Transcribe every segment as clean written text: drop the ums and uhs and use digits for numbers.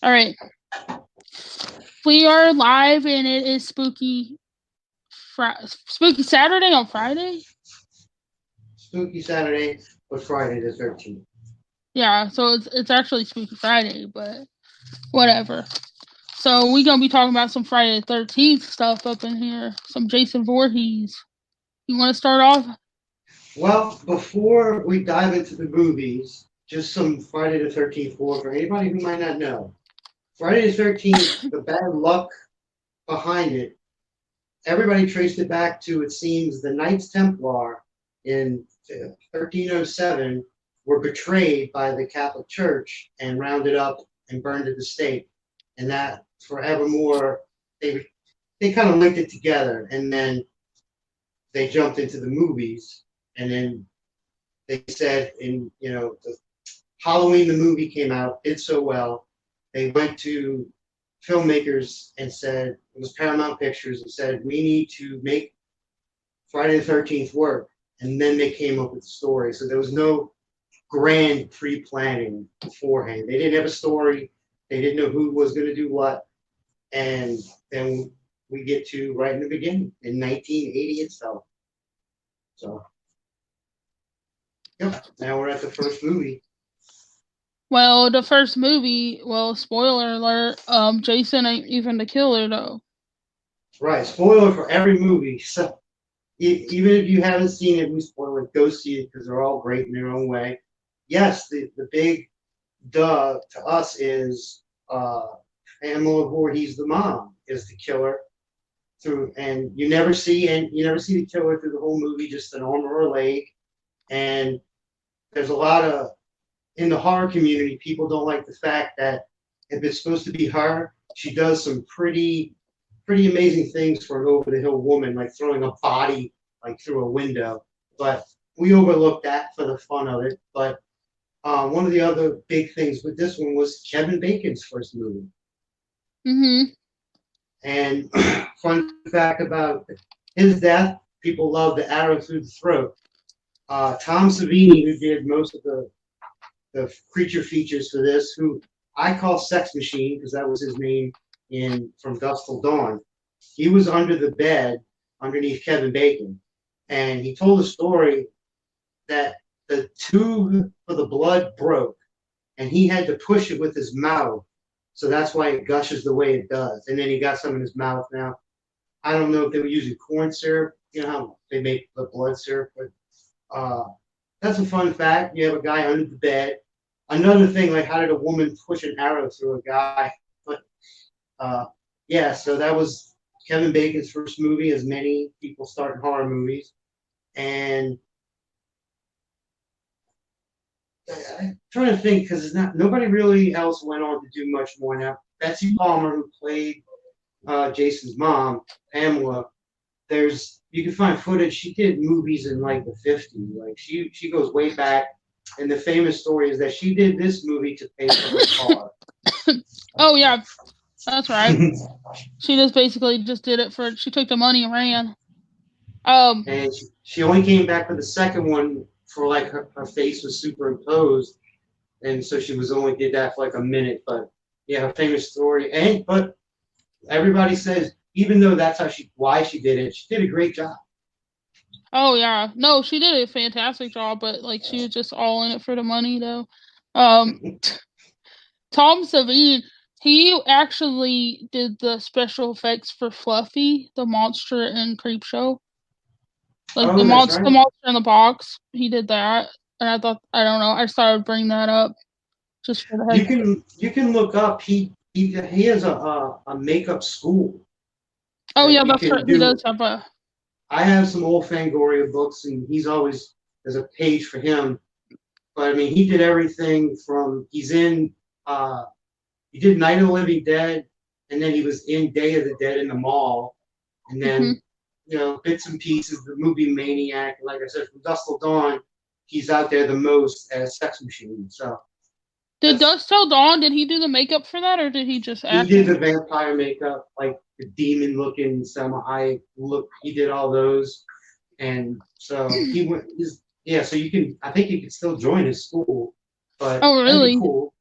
All right. We are live, and it is spooky Saturday on Friday. Spooky Saturday was Friday the 13th. Yeah, so it's actually Spooky Friday, but whatever. So we're gonna be talking about some Friday the 13th stuff up in here. Some Jason Voorhees. You want to start off? Well, before we dive into the movies, just some Friday the 13th lore for anybody who might not know. Friday the 13th, the bad luck behind it, everybody traced it back to, it seems, the Knights Templar in 1307 were betrayed by the Catholic Church and rounded up and burned at the stake. And that forevermore, they kind of linked it together. And then they jumped into the movies, and then they said, the Halloween, the movie came out, did so well. They went to filmmakers and said, it was Paramount Pictures, and said, we need to make Friday the 13th work. And then they came up with the story. So there was no grand pre-planning beforehand. They didn't have a story. They didn't know who was going to do what. And then we get to right in the beginning, in 1980 itself. So, yep, now we're at the first movie. Well, the first movie, spoiler alert, Jason ain't even the killer, though. Right, spoiler for every movie. So, even if you haven't seen it, we spoil it. Go see it because they're all great in their own way. Yes, the big duh to us is Pamela Voorhees, the mom, is the killer. And you never see the killer through the whole movie, just an arm or a leg. And there's a lot of, in the horror community, people don't like the fact that if it's supposed to be her, she does some pretty amazing things for an over-the-hill woman, like throwing a body like through a window. But we overlooked that for the fun of it. But one of the other big things with this one was Kevin Bacon's first movie. Mm-hmm. And fun fact about his death, people love the arrow through the throat. Tom Savini, who did most of the creature features for this, who I call Sex Machine because that was his name From Dusk Till Dawn. He was under the bed underneath Kevin Bacon, and he told a story that the tube for the blood broke, and he had to push it with his mouth, so that's why it gushes the way it does. And then he got some in his mouth. Now, I don't know if they were using corn syrup, you know how they make the blood syrup, but that's a fun fact. You have a guy under the bed. Another thing, like, how did a woman push an arrow through a guy? But yeah, so that was Kevin Bacon's first movie, as many people start in horror movies. And I'm trying to think, because nobody really else went on to do much more. Now, Betsy Palmer, who played Jason's mom, Pamela, you can find footage. She did movies in like the 50s. Like she goes way back. And the famous story is that she did this movie to pay for her car. Oh yeah, that's right. She just basically did it she took the money and ran. And she only came back for the second one for like her face was superimposed, and so she only did that for like a minute. But yeah, her famous story. But everybody says, even though that's why she did it, she did a great job. Oh yeah, no, she did a fantastic job, but like she was just all in it for the money, though. Tom Savini, he actually did the special effects for Fluffy, the monster in Creepshow. Like the monster in the box, he did that, and I don't know, I started bringing that up just for the heck. You can look up. He has a makeup school. Oh yeah, that's right. He does have a. I have some old Fangoria books, and there's a page for him. But I mean, he did everything from he did Night of the Living Dead, and then he was in Day of the Dead in the Mall, and then bits and pieces. The movie Maniac, like I said, From Dusk Till Dawn, he's out there the most as Sex Machine. So. Did Dusk Till Dawn? Did he do the makeup for that, or did he just act? He did the vampire makeup, like the demon-looking Selma Hayek look. He did all those, and so he went. So you can. I think you can still join his school, but oh really? Cool.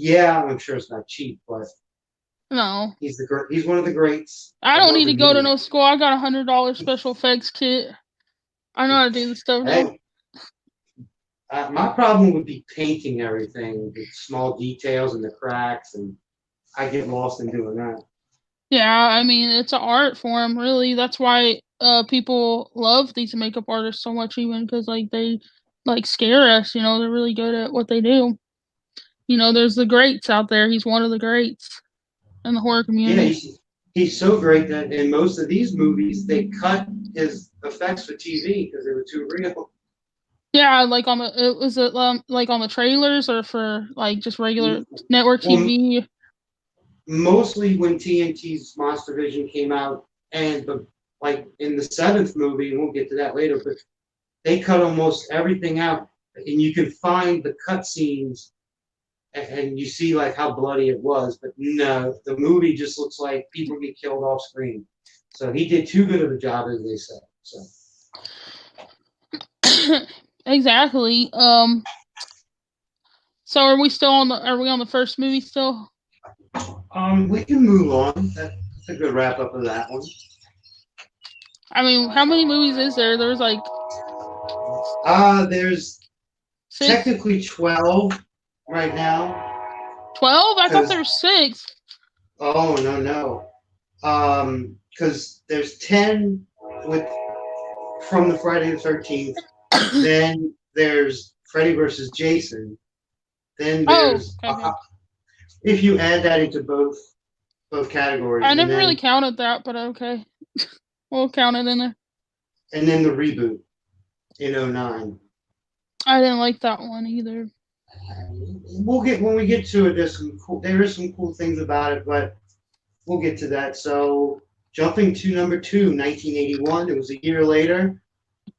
Yeah, I'm sure it's not cheap, but No. he's one of the greats I of don't need to urban go to movie. no school. I got $100 special effects kit. I know how to do this stuff now. Hey, my problem would be painting everything, the small details and the cracks, and I get lost in doing that. Yeah, I mean it's an art form, really. That's why people love these makeup artists so much, even because like they like scare us. You know, they're really good at what they do. You know, there's the greats out there. He's one of the greats in the horror Yeah, community. he's so great that in most of these movies they cut his effects for TV because they were too real. Yeah, like on the was it like on the trailers or for like just regular network Well, TV? mostly when TNT's Monster Vision came out, and like in the seventh movie, and we'll get to that later, but they cut almost everything out, and you can find the cut scenes, and you see like how bloody it was. But no, the movie just looks like people get killed off screen. So he did too good of a job, as they say. So. Exactly. So are we still on the? Are we on the first movie still? We can move on. That's a good wrap up of that one. I mean, how many movies is there? There's like There's six, technically 12 right now. 12. I thought Because there were six. oh no. Because there's 10 with from the Friday the 13th. Then there's Freddy versus Jason. Then Oh, there's okay, okay. if you add that into both categories, I never really counted that, but okay, we'll count it in there. and then the reboot in '09. I didn't like that one either. We'll get when we get to it. There is some cool things about it, but we'll get to that. So jumping to number two, 1981. It was a year later.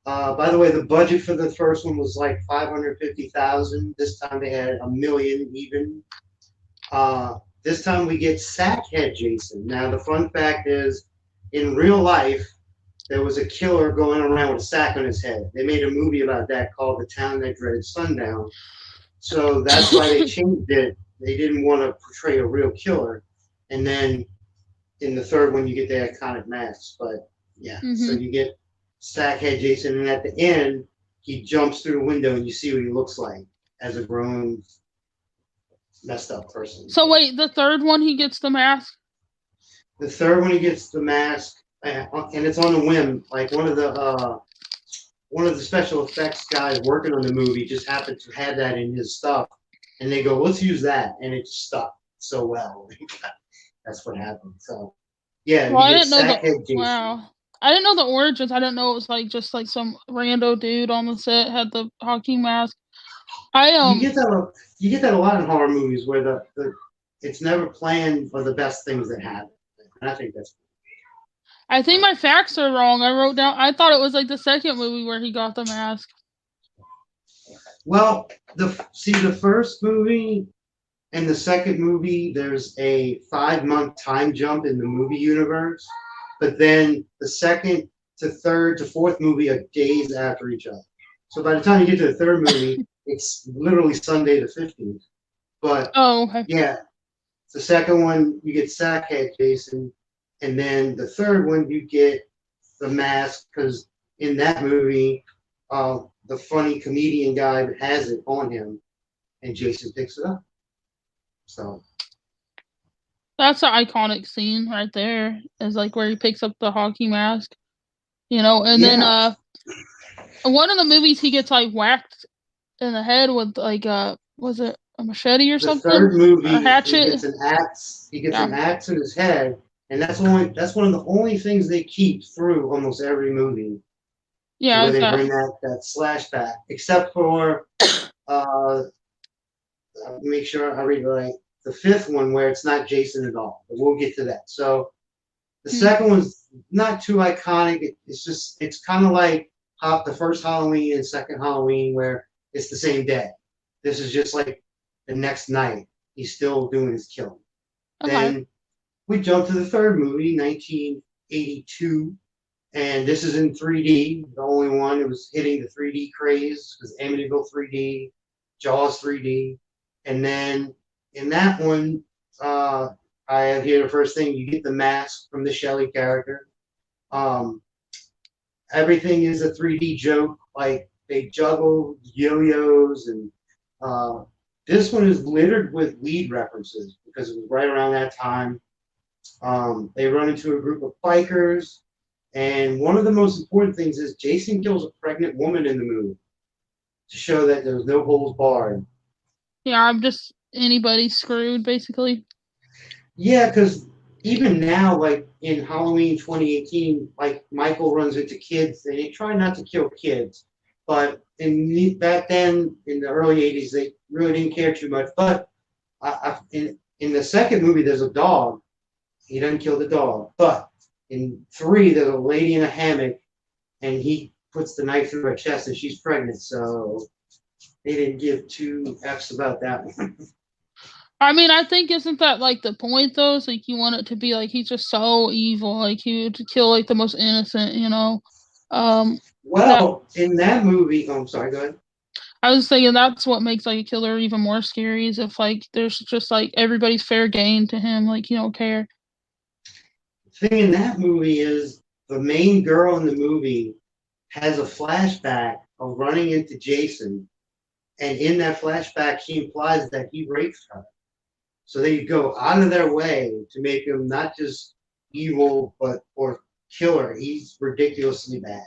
By the way, the budget for the first one was like 550,000. This time they had a million even. This time we get Sackhead Jason. Now the fun fact is, in real life, there was a killer going around with a sack on his head. They made a movie about that called The Town That Dreaded Sundown. So that's why they changed it. They didn't want to portray a real killer. And then in the third one, you get the iconic masks. But yeah, so Mhm. you get Sackhead Jason, and at the end, he jumps through the window, and you see what he looks like as a grown, messed up person. So wait, the third one he gets the mask. The third one, he gets the mask, and it's on a whim. Like one of the special effects guys working on the movie just happened to have that in his stuff, and they go, "Let's use that," and it stuck so well. That's what happened. So, yeah, Well, you I get didn't know the Sackhead Jason. wow. I didn't know the origins. I didn't know it was like just like some rando dude on the set had the hockey mask. I You get that. You get that a lot in horror movies where the it's never planned for the best things that happen. And I think that's I think my facts are wrong. I wrote down. I thought it was like the second movie where he got the mask. well. The first movie and the second movie, there's a 5 month time jump in the movie universe, but then the second to third to fourth movie are days after each other. So by the time you get to the third movie, it's literally Sunday the 15th. But Oh, okay. yeah, the second one you get Sackhead Jason, and then the third one you get the mask because in that movie, the funny comedian guy has it on him, and Jason picks it up. So That's an iconic scene right there. Is like where he picks up the hockey mask, you know, and then yeah, one of the movies he gets like whacked in the head with like was it a machete or the something third or a movie he hatchet? gets an axe. He gets Yeah, an axe in his head, and that's one of the only things they keep through almost every movie yeah, where is they that bring that slash back, except for uh, make sure I read it right. The fifth one where it's not Jason at all, but we'll get to that. So the hmm. second one's not too iconic. It's kind of like the first Halloween and second Halloween where it's the same day. This is just like the next night. He's still doing his killing. Okay. Then we jump to the third movie, 1982, and this is in 3D. The only one that was hitting the 3D craze because Amityville 3D, Jaws 3D, and then in that one, I have here the first thing you get the mask from the Shelley character. Um, Everything is a 3D joke. Like they juggle yo-yos, and uh, this one is littered with lead references because it was right around that time. They run into a group of bikers, and one of the most important things is Jason kills a pregnant woman in the movie to show that there's no holds barred. Yeah, I'm just anybody screwed basically. Yeah, because even now, like in Halloween 2018, like Michael runs into kids, and they try not to kill kids. But back then, in the early 80s, they really didn't care too much. But in the second movie, there's a dog. He doesn't kill the dog. But in three, there's a lady in a hammock, and he puts the knife through her chest, and she's pregnant. So they didn't give two F's about that one. I mean, I think isn't that like the point though? It's like you want it to be like he's just so evil, like he would kill like the most innocent, you know. Um, that Well, in that movie, oh, I'm sorry, go ahead. I was thinking that's what makes like a killer even more scary is if like there's just like everybody's fair game to him, like you don't care. Thing in that movie is the main girl in the movie has a flashback of running into Jason, and in that flashback, she implies that he raped her. So they go out of their way to make him not just evil, but or killer. He's ridiculously bad,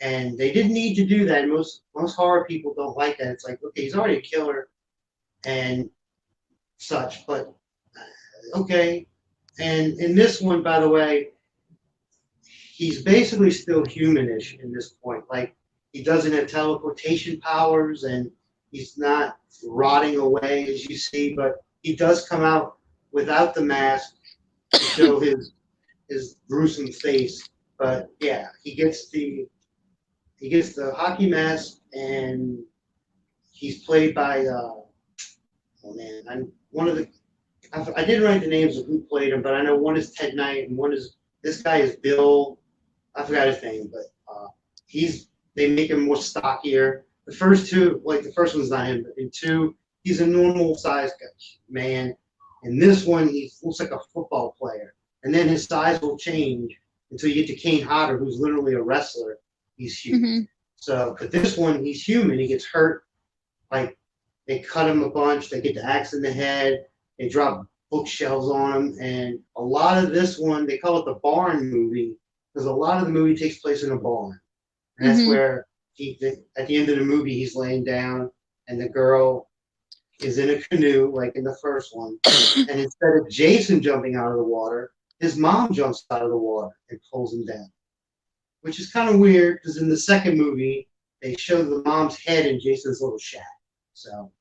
and they didn't need to do that. Most horror people don't like that. It's like, okay, he's already a killer and such, but okay. And in this one, by the way, he's basically still humanish in this point. Like he doesn't have teleportation powers, and he's not rotting away as you see, but he does come out without the mask to show his gruesome face. But yeah, he gets the hockey mask, and he's played by oh man, I'm one of the I didn't write the names of who played him, but I know one is Ted Knight and one is this guy is Bill. I forgot his name, but he's they make him more stockier. The first two, like the first one's not him, but in two, he's a normal sized man. In this one, he looks like a football player, and then his size will change until you get to Kane Hodder, who's literally a wrestler. He's huge. Hmm. So, but this one, he's human. He gets hurt. Like they cut him a bunch. They get the axe in the head. They drop bookshelves on him, and a lot of this one, they call it the barn movie because a lot of the movie takes place in a barn. And that's Hmm. where at the end of the movie, he's laying down, and the girl is in a canoe, like in the first one. And instead of Jason jumping out of the water, his mom jumps out of the water and pulls him down, which is kind of weird because in the second movie, they show the mom's head in Jason's little shack. So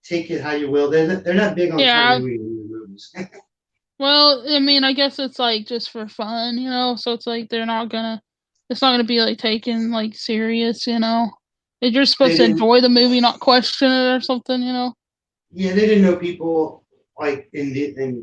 take it how you will. They're not big on Yeah. continuity in these movies. Well, I mean, I guess it's like just for fun, you know. So it's like they're not gonna. It's not gonna be like taken like serious, you know. You're supposed They to didn't. enjoy the movie, not question it or something, you know. Yeah, they didn't know people like in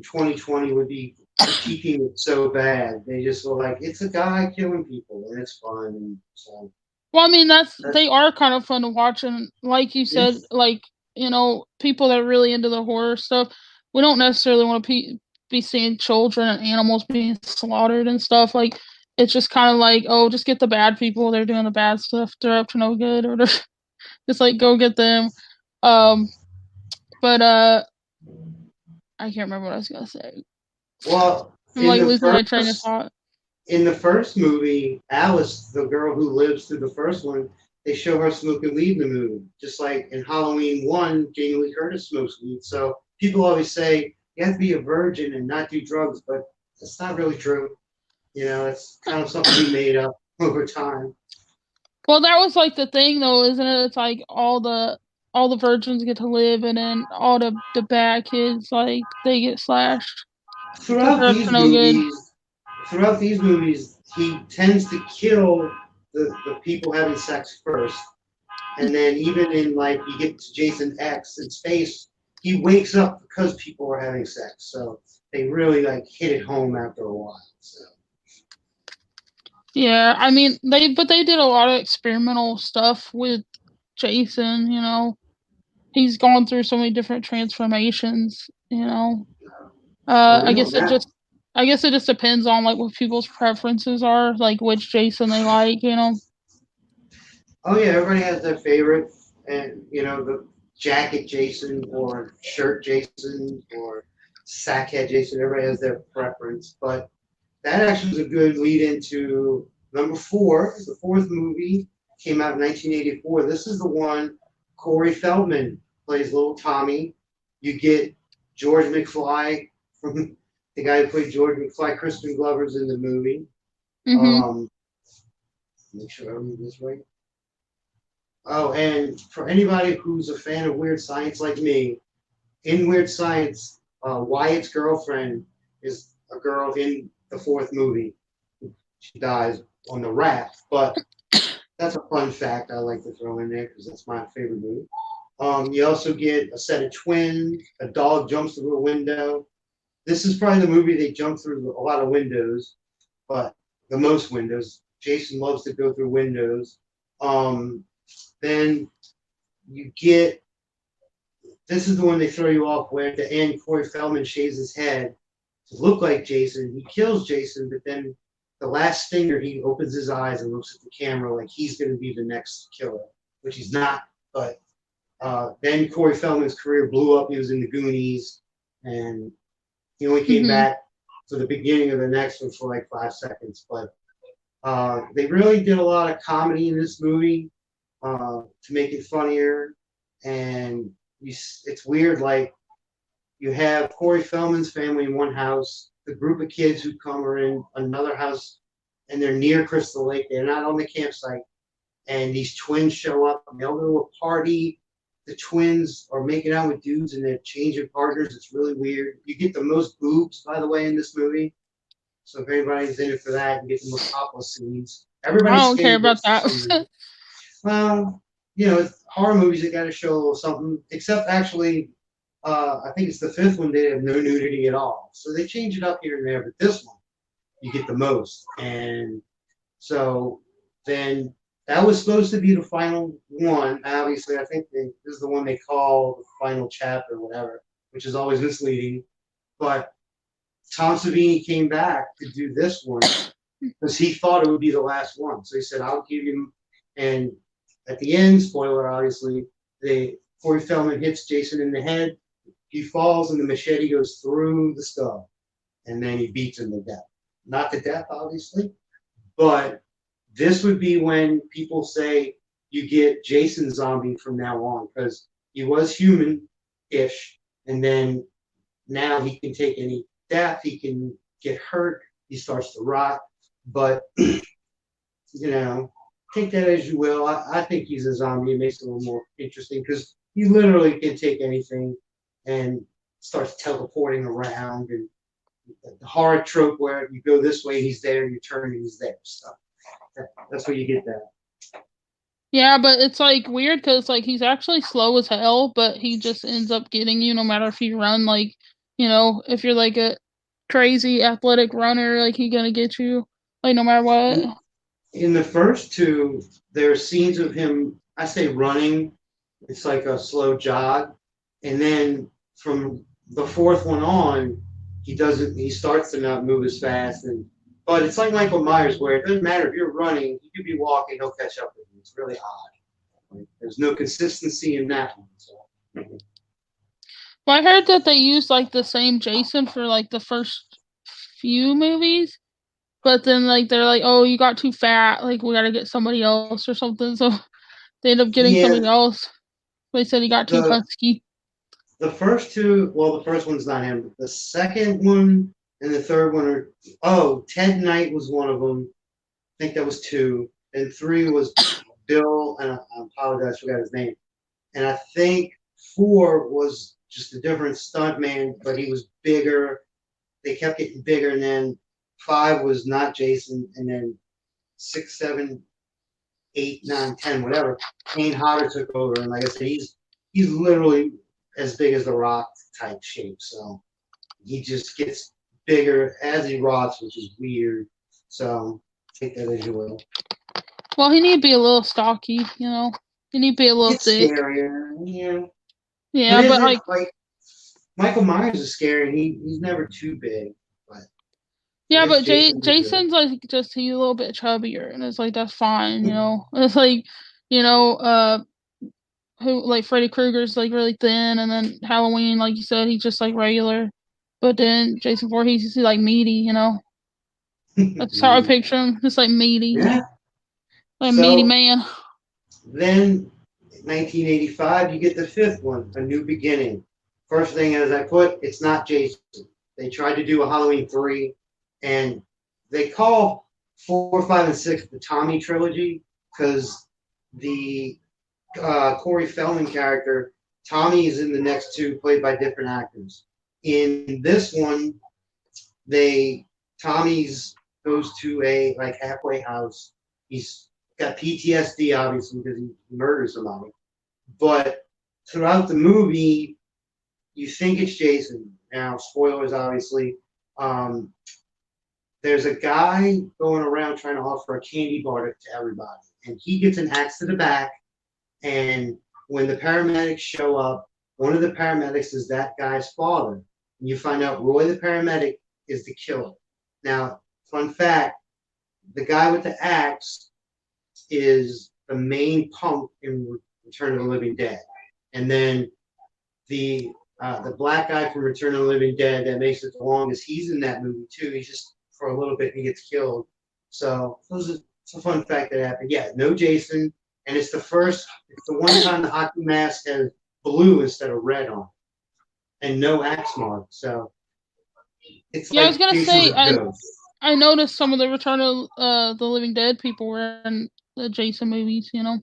2020 would be critiquing it so bad. They just were like, it's a guy killing people and it's fun. And so Well, I mean, that's they are kind of fun to watch, and like you yeah. said, like you know, people that are really into the horror stuff, we don't necessarily want to be seeing children and animals being slaughtered and stuff. Like it's just kind of like, oh, just get the bad people. They're doing the bad stuff. They're up to no good, or just like go get them. Um, but I can't remember what I was gonna say. Well, I'm like losing my train of thought. in the first movie, Alice, the girl who lives through the first one, they show her smoking weed in the movie. Just like in Halloween 1, Jamie Lee Curtis smokes weed. So people always say you have to be a virgin and not do drugs, but that's not really true. You know, it's kind of something we made up over time. Well, that was like the thing though, isn't it? It's like all the virgins get to live, and then all the bad kids like they get slashed because Throughout they're up to these no good. movies, throughout these movies, he tends to kill the people having sex first. And then even in like you get to Jason X in space, he wakes up because people are having sex. So they really like hit it home after a while. So Yeah, I mean they did a lot of experimental stuff with Jason, you know. he's gone through so many different transformations. Well, we I know guess it that. just depends on like what people's preferences are, like which Jason they like. Oh yeah, everybody has their favorite, and the jacket Jason or shirt Jason or sackhead Jason. Everybody has their preference, but that actually was a good lead into number four. The fourth movie came out in 1984. This is the one Corey Feldman plays little Tommy. You get George McFly from the guy who played George McFly. Crispin Glover's in the movie. Mhm. Um, make sure I read this right. Oh, and for anybody who's a fan of Weird Science like me, in Weird Science, Wyatt's girlfriend is a girl in the fourth movie. She dies on the raft, but that's a fun fact I like to throw in there because that's my favorite movie. You also get a set of twins. A dog jumps through a window. This is probably the movie they jump through a lot of windows, but the most windows. Jason loves to go through windows. Um, then you get this is the one they throw you off where at the end Corey Feldman shaves his head to look like Jason. He kills Jason, but then the last stinger he opens his eyes and looks at the camera like he's going to be the next killer, which he's not. But then Corey Feldman's career blew up. He was in the Goonies, and he only came Mhm. back for the beginning of the next one for like 5 seconds. But they really did a lot of comedy in this movie to make it funnier, and it's weird. Like you have Corey Feldman's family in one house, the group of kids who come are in another house, and they're near Crystal Lake. They're not on the campsite, and these twins show up. And they all go to a party. The twins are making out with dudes, and they're changing partners. It's really weird. You get the most boobs, by the way, in this movie. So if anybody's in it for that, you get the most topless scenes. I Everybody's don't care skinny about dips for that. some reason. Well, horror movies, they got to show a little something. Except actually, I think it's the fifth one, they have no nudity at all. So they change it up here and there, but this one, you get the most. And so then that was supposed to be the final one. Obviously, I think this is the one they call the final chapter or whatever, which is always misleading. But Tom Savini came back to do this one because he thought it would be the last one. So he said, I'll give you, and at the end, spoiler obviously, Corey Feldman hits Jason in the head. He falls and the machete goes through the skull, and then he beats him to death. Not to death, obviously, but this would be when people say you get Jason Zombie from now on because he was human-ish, and then now he can take any death, he can get hurt, he starts to rot, but take that as you will. I think he's a zombie. It makes it a little more interesting because he literally can take anything and starts teleporting around. And the horror trope where you go this way, he's there, you turn, he's there. So that's where you get that. Yeah, but it's like weird because like he's actually slow as hell, but he just ends up getting you no matter if you run if you're like a crazy athletic runner, like he gonna get you like no matter what. In the first two, there are scenes of him, I say running, it's like a slow jog. And then from the fourth one on, he starts to not move as fast. But it's like Michael Myers, where it doesn't matter if you're running, you could be walking, he'll catch up with you. It's really odd. Like, there's no consistency in that one. So. Well, I heard that they used like the same Jason for like the first few movies, but then like they're like, oh, you got too fat, like we gotta get somebody else or something. So they end up getting Yeah, somebody else. They said he got too the husky. the first two, well, the first one's not him. The second one and the third one are, Ted Knight was one of them. I think that was two. And three was Bill, and I apologize, I forgot his name. And I think four was just a different stuntman, but he was bigger. They kept getting bigger, and then five was not Jason, and then 6, 7, 8, 9, 10, whatever. Kane Hodder took over, and like I said, he's literally as big as the Rock type shape. So he just gets bigger as he rots, which is weird. So take that as you will. Well, he need to be a little stocky, He need to be a little It's thick. scarier, yeah. But Yeah, is but it like, like Michael Myers is scary and he's never too big, but I yeah, guess but Jason is good. Jason's like just he's a little bit chubbier, and it's like that's fine, you know. It's like, you know, who like Freddy Krueger's like really thin, and then Halloween, like you said, he's just like regular. But then Jason Voorhees is like meaty, you know. That's how I picture him. Just like meaty, Yeah. like meaty So man. then 1985, you get the fifth one, A New Beginning. First thing, as I put, it's not Jason. They tried to do a Halloween 3, and they call 4, 5, and 6 the Tommy trilogy because the Corey Feldman character, Tommy, is in the next two, played by different actors. In this one, they Tommy's goes to a like halfway house. He's got PTSD, obviously, because he murders somebody. But throughout the movie, you think it's Jason. Now, spoilers, obviously. Um, there's a guy going around trying to offer a candy bar to everybody, and he gets an axe to the back. And when the paramedics show up, one of the paramedics is that guy's father. And you find out Roy, the paramedic, is the killer. Now, fun fact, the guy with the axe is the main punk in Return of the Living Dead. And then the black guy from Return of the Living Dead that makes it the longest, he's in that movie too. He's just for a little bit he gets killed. So it's a fun fact that happened. Yeah, no Jason, and it's the one time the hockey mask has blue instead of red on, and no axe mark. So it's Yeah, I was like gonna Jason's say a ghost. I noticed some of the Return of the Living Dead people were in the Jason movies. You know.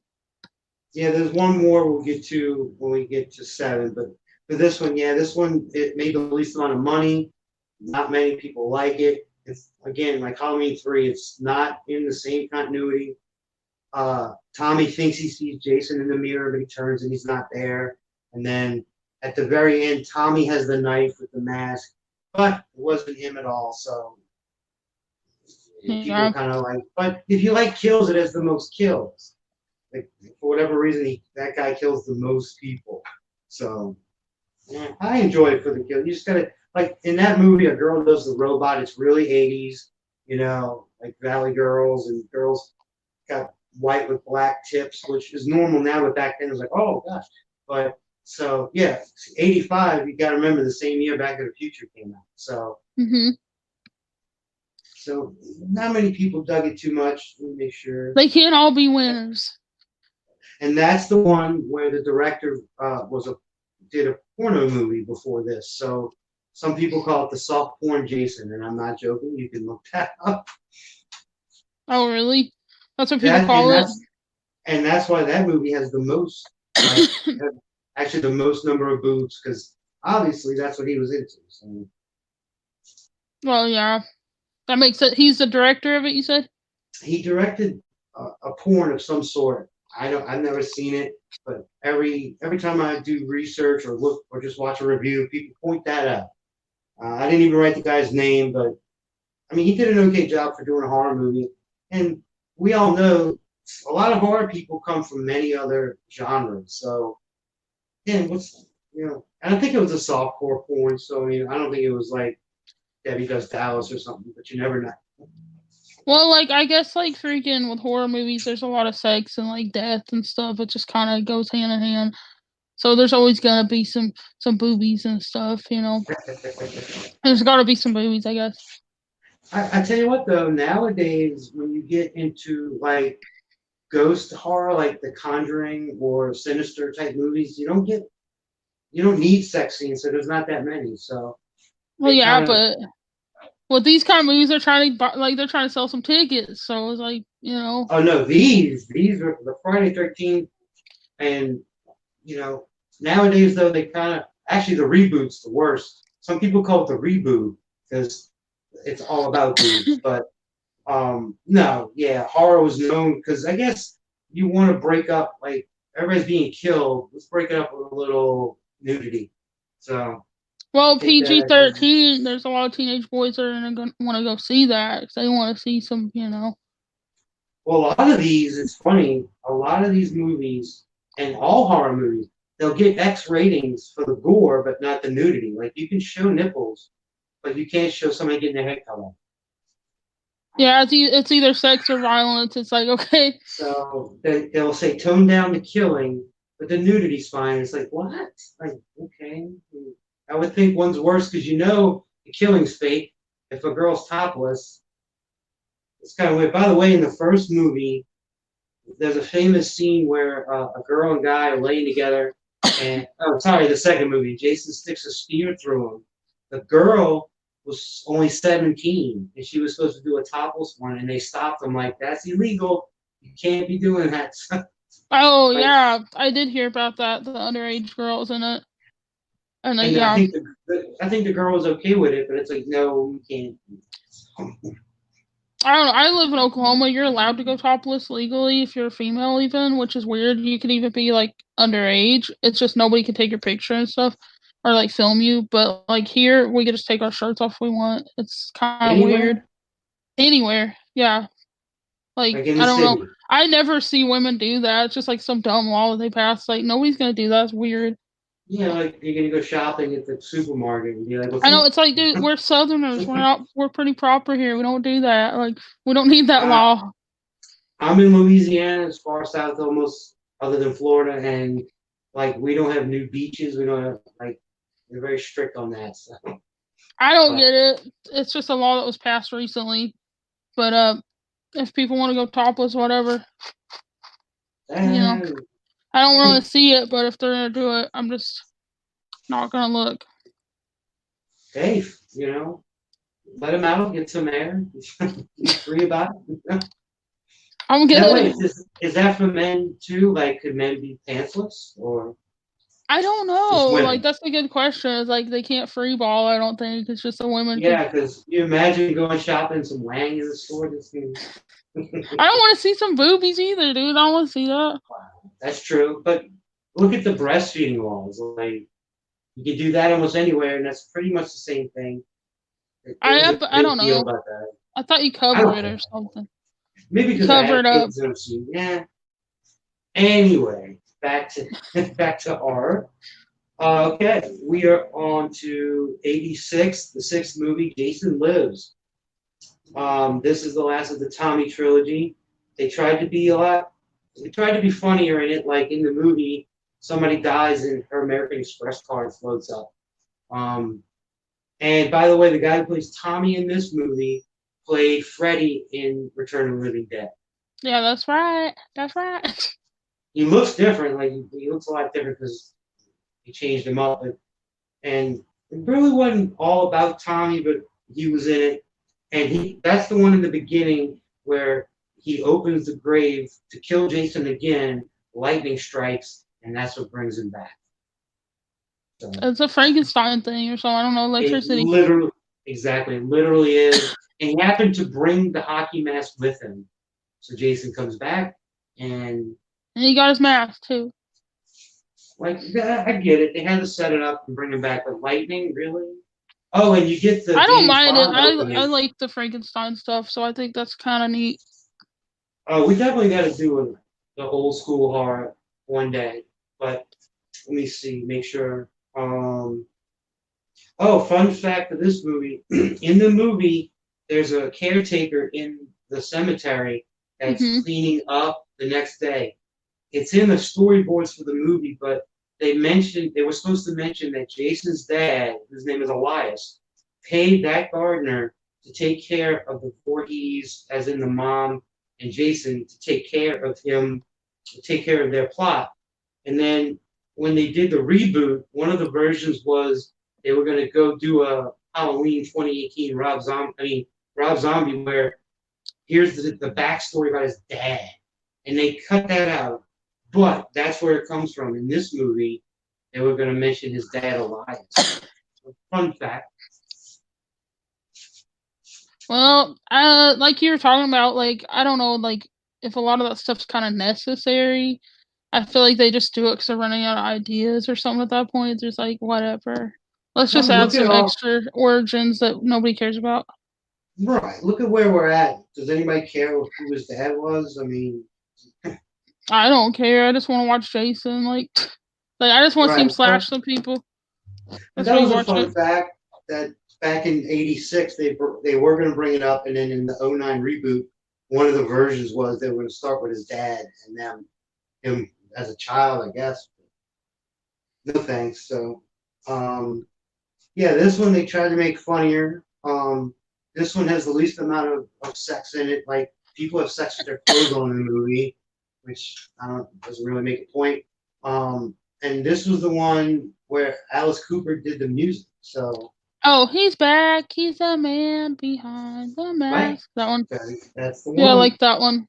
Yeah, there's one more we'll get to when we get to 7, but for this one, yeah, this one it made the least amount of money. Not many people like it. It's again like Halloween 3. It's not in the same continuity. Tommy thinks he sees Jason in the mirror, but he turns and he's not there. And then at the very end, Tommy has the knife with the mask, but it wasn't him at all. So people Yeah. kind of like. But if you like kills, it has the most kills. Like, for whatever reason, that guy kills the most people. So yeah, I enjoy it for the kill. You just gotta like in that movie, a girl does the robot. It's really 80s, like Valley Girls and girls got white with black tips, which is normal now, but back then it was like, oh gosh. But so yeah, 85. You got to remember the same year Back to the Future came out. So Mhm. so not many people dug it too much. Let me make sure. They can't all be winners. And that's the one where the director did a porno movie before this. So some people call it the soft porn Jason, and I'm not joking. You can look that up. Oh, really? That's what people That call it. and that's why that movie has the most like actually the most number of boobs because obviously that's what he was into. So Well, yeah, that makes it. He's the director of it. You said. he directed a porn of some sort. I've never seen it, but every time I do research or look or just watch a review, people point that out. I didn't even write the guy's name, but I mean, he did an okay job for doing a horror movie. And we all know a lot of horror people come from many other genres. So, yeah, and I think it was a softcore porn. So, I don't think it was like Debbie Does Dallas or something, but you never know. Well, like I guess like freaking with horror movies, there's a lot of sex and like death and stuff. It just kind of goes hand in hand. So there's always gonna be some boobies and stuff. You know, there's got to be some boobies, I guess. I tell you what, though, nowadays, when you get into like ghost horror, like The Conjuring or Sinister type movies, you don't need sex scenes, so there's not that many. So Well, they yeah, kind of but with these kind of movies, they're trying to like they're trying to sell some tickets. So it's like oh no, these are the Friday 13th, and you know nowadays though they kind of actually the reboot's the worst. Some people call it the reboot because it's all about boobs, but no, yeah, horror was known because I guess you want to break up like everybody's being killed. Let's break it up with a little nudity. So well, take that as PG-13. There's a lot of teenage boys that are gonna want to go see that because they want to see some, you know. well, a lot of these, it's funny, a lot of these movies, and all horror movies, they'll get X ratings for the gore, but not the nudity. Like you can show nipples, but you can't show somebody getting their head cut off. Yeah, it's either sex or violence. It's like, okay. So they'll say tone down the killing, but the nudity's fine. It's like what? Like okay, I would think one's worse because you know the killing's fake. If a girl's topless, it's kind of weird. By the way, in the first movie, there's a famous scene where a girl and guy are laying together, and oh, sorry, the second movie, Jason sticks a spear through him. The girl was only 17, and she was supposed to do a topless one, and they stopped them like that's illegal. You can't be doing that. Oh Like, yeah, I did hear about that. The underage girls in it, and and yeah. I think the girl was okay with it, but it's like no, you can't. I don't know. I live in Oklahoma. You're allowed to go topless legally if you're a female, even, which is weird. You could even be like underage. It's just nobody can take your picture and stuff or like film you. But like here, we can just take our shirts off if we want. It's kind of weird. Anywhere, Anywhere, yeah. Like like in I the don't know. city. I never see women do that. It's just like some dumb law that they pass. Like nobody's gonna do that. It's weird. You know, like you're gonna go shopping at the supermarket and be like, "What's I know up?" it's like, dude, we're Southerners. We're not. We're pretty proper here. We don't do that. Like we don't need that uh, law. I'm in Louisiana, as far south almost, other than Florida, and like we don't have new beaches. We don't have like they're very strict on that. So, I don't but get it. It's just a law that was passed recently. But if people want to go topless, whatever, you know, uh, I don't want to see it. But if they're gonna do it, I'm just not gonna look. hey, you know, let them out, get some air, be free about it. I'm Now, wait, good. is that for men too? Like, could men be pantsless or I don't just know. Like women? that's a good question. It's like they can't free ball. I don't think it's just a women could. Yeah, because you imagine going shopping some wang in the store. This thing. I don't want to see some boobies either, dude. I don't want to see that. That's true, but look at the breastfeeding laws. Like you can do that almost anywhere, and that's pretty much the same thing. There's a I don't big deal know. about that. I thought you I cover don't it care. or something. Maybe You because I cover had it up. kids and see. Yeah. Anyway, back to back to art. Okay, we are on to 86, the sixth movie, Jason Lives. This is the last of the Tommy trilogy. They tried to be a lot. They tried to be funnier in it, like in the movie, somebody dies and her American Express card floats up. Um, and by the way, the guy who plays Tommy in this movie played Freddy in Return of the Living Dead. Yeah, that's right. That's right. He looks different, like he looks a lot different because he changed him up. And it really wasn't all about Tommy, but he was in it. And that's the one in the beginning where he opens the grave to kill Jason again, lightning strikes, and that's what brings him back. So It's a Frankenstein thing or something. I don't know, it electricity. literally, exactly, literally is. And he happened to bring the hockey mask with him. So Jason comes back, and And he got his mask too. like I get it. They had to set it up and bring him back with lightning, really. Oh, and you get the I don't James mind it. Bond I opening. like the Frankenstein stuff, so I think that's kind of neat. Oh, we definitely got to do the old school horror one day. But let me see, make sure. Oh, fun fact of this movie: in the movie, there's a caretaker in the cemetery that's Hmm. cleaning up the next day. It's in the storyboards for the movie, but they were supposed to mention that Jason's dad, whose name is Elias, paid that gardener to take care of the Voorhees, as in the mom and Jason, to take care of him, to take care of their plot. And then when they did the reboot, one of the versions was they were going to go do a Halloween 2018 Rob Zombie, where here's the backstory about his dad, and they cut that out. But that's where it comes from. In this movie, they were going to mention his dad, Elias. Fun fact. Well, like you were talking about, like I don't know, like if a lot of that stuff's kind of necessary. I feel like they just do it because they're running out of ideas or something at that point. It's just like whatever. Let's I just mean, add look at some all extra origins that nobody cares about. right. Look at where we're at. Does anybody care who his dad was? I mean, I don't care. I just want to watch Jason. Like Like I just want to see him Right. slash some people. That's That why you was a watch it. fun fact that back in '86 they were going to bring it up, and then in the '09 reboot, one of the versions was they were going to start with his dad and them him as a child, I guess. No thanks. So, yeah, this one they tried to make funnier. This one has the least amount of sex in it. Like people have sex with their clothes on in the movie, which I don't doesn't really make a point. And this was the one where Alice Cooper did the music. So Oh, he's back. He's the man behind the right, mask. That one. that's the Yeah, I one. like that one.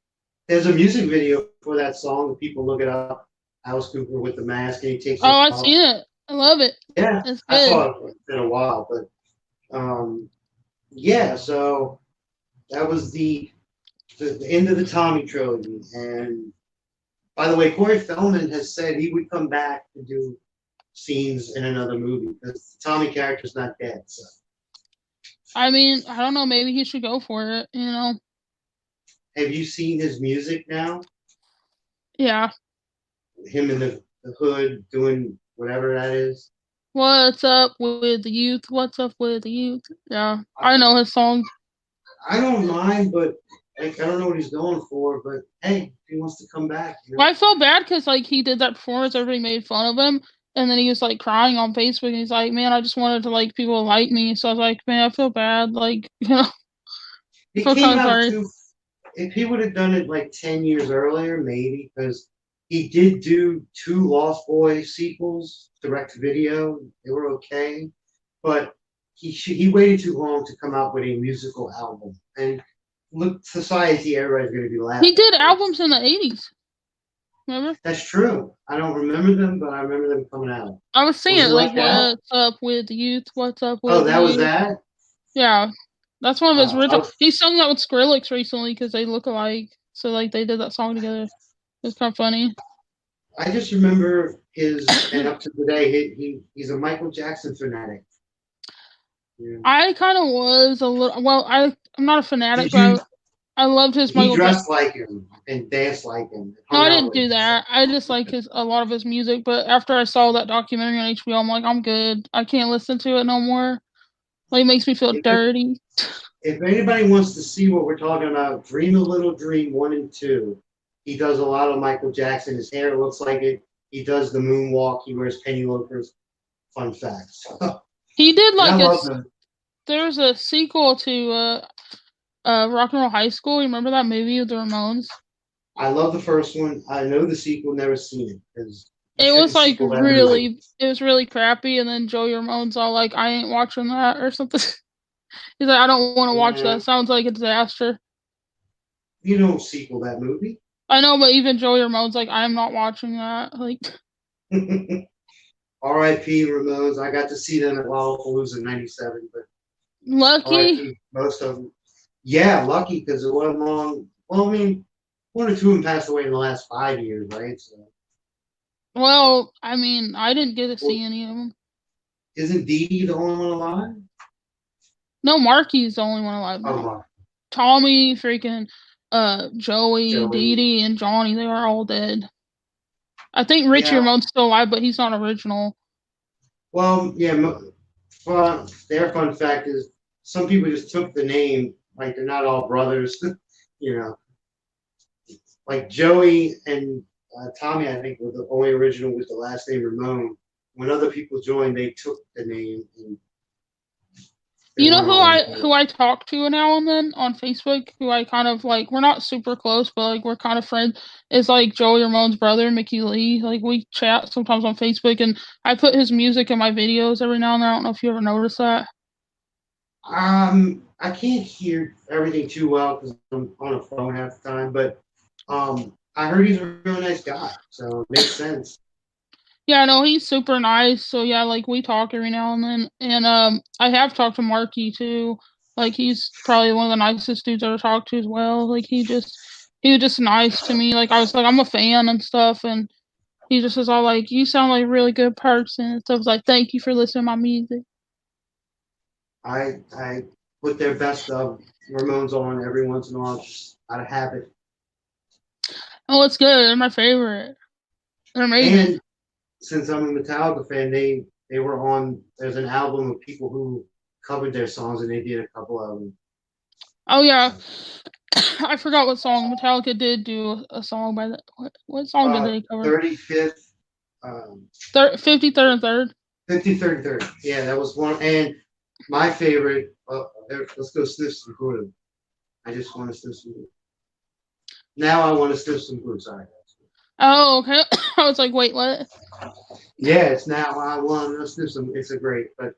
There's a music video for that song. If people look it up, Alice Cooper with the mask and he takes Oh, it I've off. seen it. I love it. Yeah, It's I good. saw it in a while, but yeah. So that was the end of the Tommy trilogy. And by the way, Corey Feldman has said he would come back to do scenes in another movie because the Tommy character's not dead. So I mean, I don't know. Maybe he should go for it. You know? have you seen his music now? Yeah. Him in the hood doing whatever that is. What's up with the youth? What's up with the youth? Yeah, I, I know his songs. I don't mind, but like I don't know what he's going for. But hey, if he wants to come back, you know. Well, I felt bad because like he did that performance, everybody made fun of him, and then he was like crying on Facebook. And he's like, "Man, I just wanted to like people like me." So I was like, "Man, I feel bad." Like, I It feel came kind of out sorry. too. If he would have done it like 10 years earlier, maybe because he did do two Lost Boys sequels, direct to video. They were okay, but he waited too long to come out with a musical album. And look, society, everybody's going to be He laughing did at this. albums in the '80s. Remember? That's true. I don't remember them, but I remember them coming out. I was Was singing it like, like that? "What's up with the youth? What's up Oh, with the that was youth?" that. Yeah, that's one of his I original. was, He sung that with Skrillex recently because they look alike. So like they did that song together. It's kind of funny. I just remember his, and up to today, he's a Michael Jackson fanatic. Yeah. I kind of was a little. Well, I'm not a fanatic, Did but you? I loved his He Michael Jackson. dressed like him and danced like him, and No, hung I out didn't with do him. So that. I just like his a lot of his music. But after I saw that documentary on HBO, I'm like, I'm good. I can't listen to it no more. Like, it makes me feel if, dirty. if anybody wants to see what we're talking about, Dream a Little Dream 1 and 2. He does a lot of Michael Jackson. His hair looks like it. He does the moonwalk. He wears penny loafers. Fun facts. He did And I like a. love him. There's a sequel to Rock and Roll High School. You remember that movie with the Ramones? I love the first one. I know the sequel. Never seen it because you It was shouldn't like sequel that movie. it was really crappy. And then Joey Ramone's all like, I ain't watching that or something. He's like, I don't want to watch Yeah, that. Sounds like a disaster. you don't sequel that movie. I know, but even Joey Ramone's like, I'm not watching that. Like, R.I.P. Ramones. I got to see them at Lollapalooza in '97, but Lucky. R.I.P. most of them. Yeah, lucky because it wasn't long. Well, I mean, one or two of them passed away in the last 5 years, right? So, Well, I mean, I didn't get to well, see any of them. isn't Dee Dee the only one alive? No, Marky's the only one alive Oh, now. my. Tommy, freaking, Joey, Dee Joey. Dee, and Johnny, they are all dead. I think Richie Yeah. Ramone's still alive, but he's not original. Well, yeah. Their fun fact is some people just took the name. Like they're not all brothers. you know, like Joey and Tommy, I think, were the only original with the last name Ramone. When other people joined, they took the name, and they You know weren't always who good. I talk to now and then on Facebook, who I kind of like, we're not super close, but like we're kind of friends, is like Joey Ramone's brother, Mickey Lee. Like we chat sometimes on Facebook, and I put his music in my videos every now and then. I don't know if you ever noticed that. I can't hear everything too well because I'm on a phone half the time, but I heard he's a really nice guy, so it makes sense. Yeah, no, he's super nice. So yeah, like we talk every now and then. And I have talked to Marky too. Like he's probably one of the nicest dudes I ever talked to as well. Like he was just nice to me. Like I was like, I'm a fan and stuff, and he just was all like, you sound like a really good person and stuff. I was like, thank you for listening to my music. I put their best of Ramones on every once in a while, just out of habit. Oh, it's good. They're my favorite. They're amazing. And since I'm a Metallica fan, they were on. There's an album of people who covered their songs, and they did a couple of them. Oh yeah, So, I forgot what song Metallica did do a song by the what song did they cover? 35th, um, 53rd and third. 53rd, third. Yeah, that was one. And my favorite. Let's go sniff some glue. I just want to sniff some glue. Now I want to sniff some glue. Sorry. Oh okay. I was like, wait, what? Yeah, it's now I want to sniff some. It's a great, but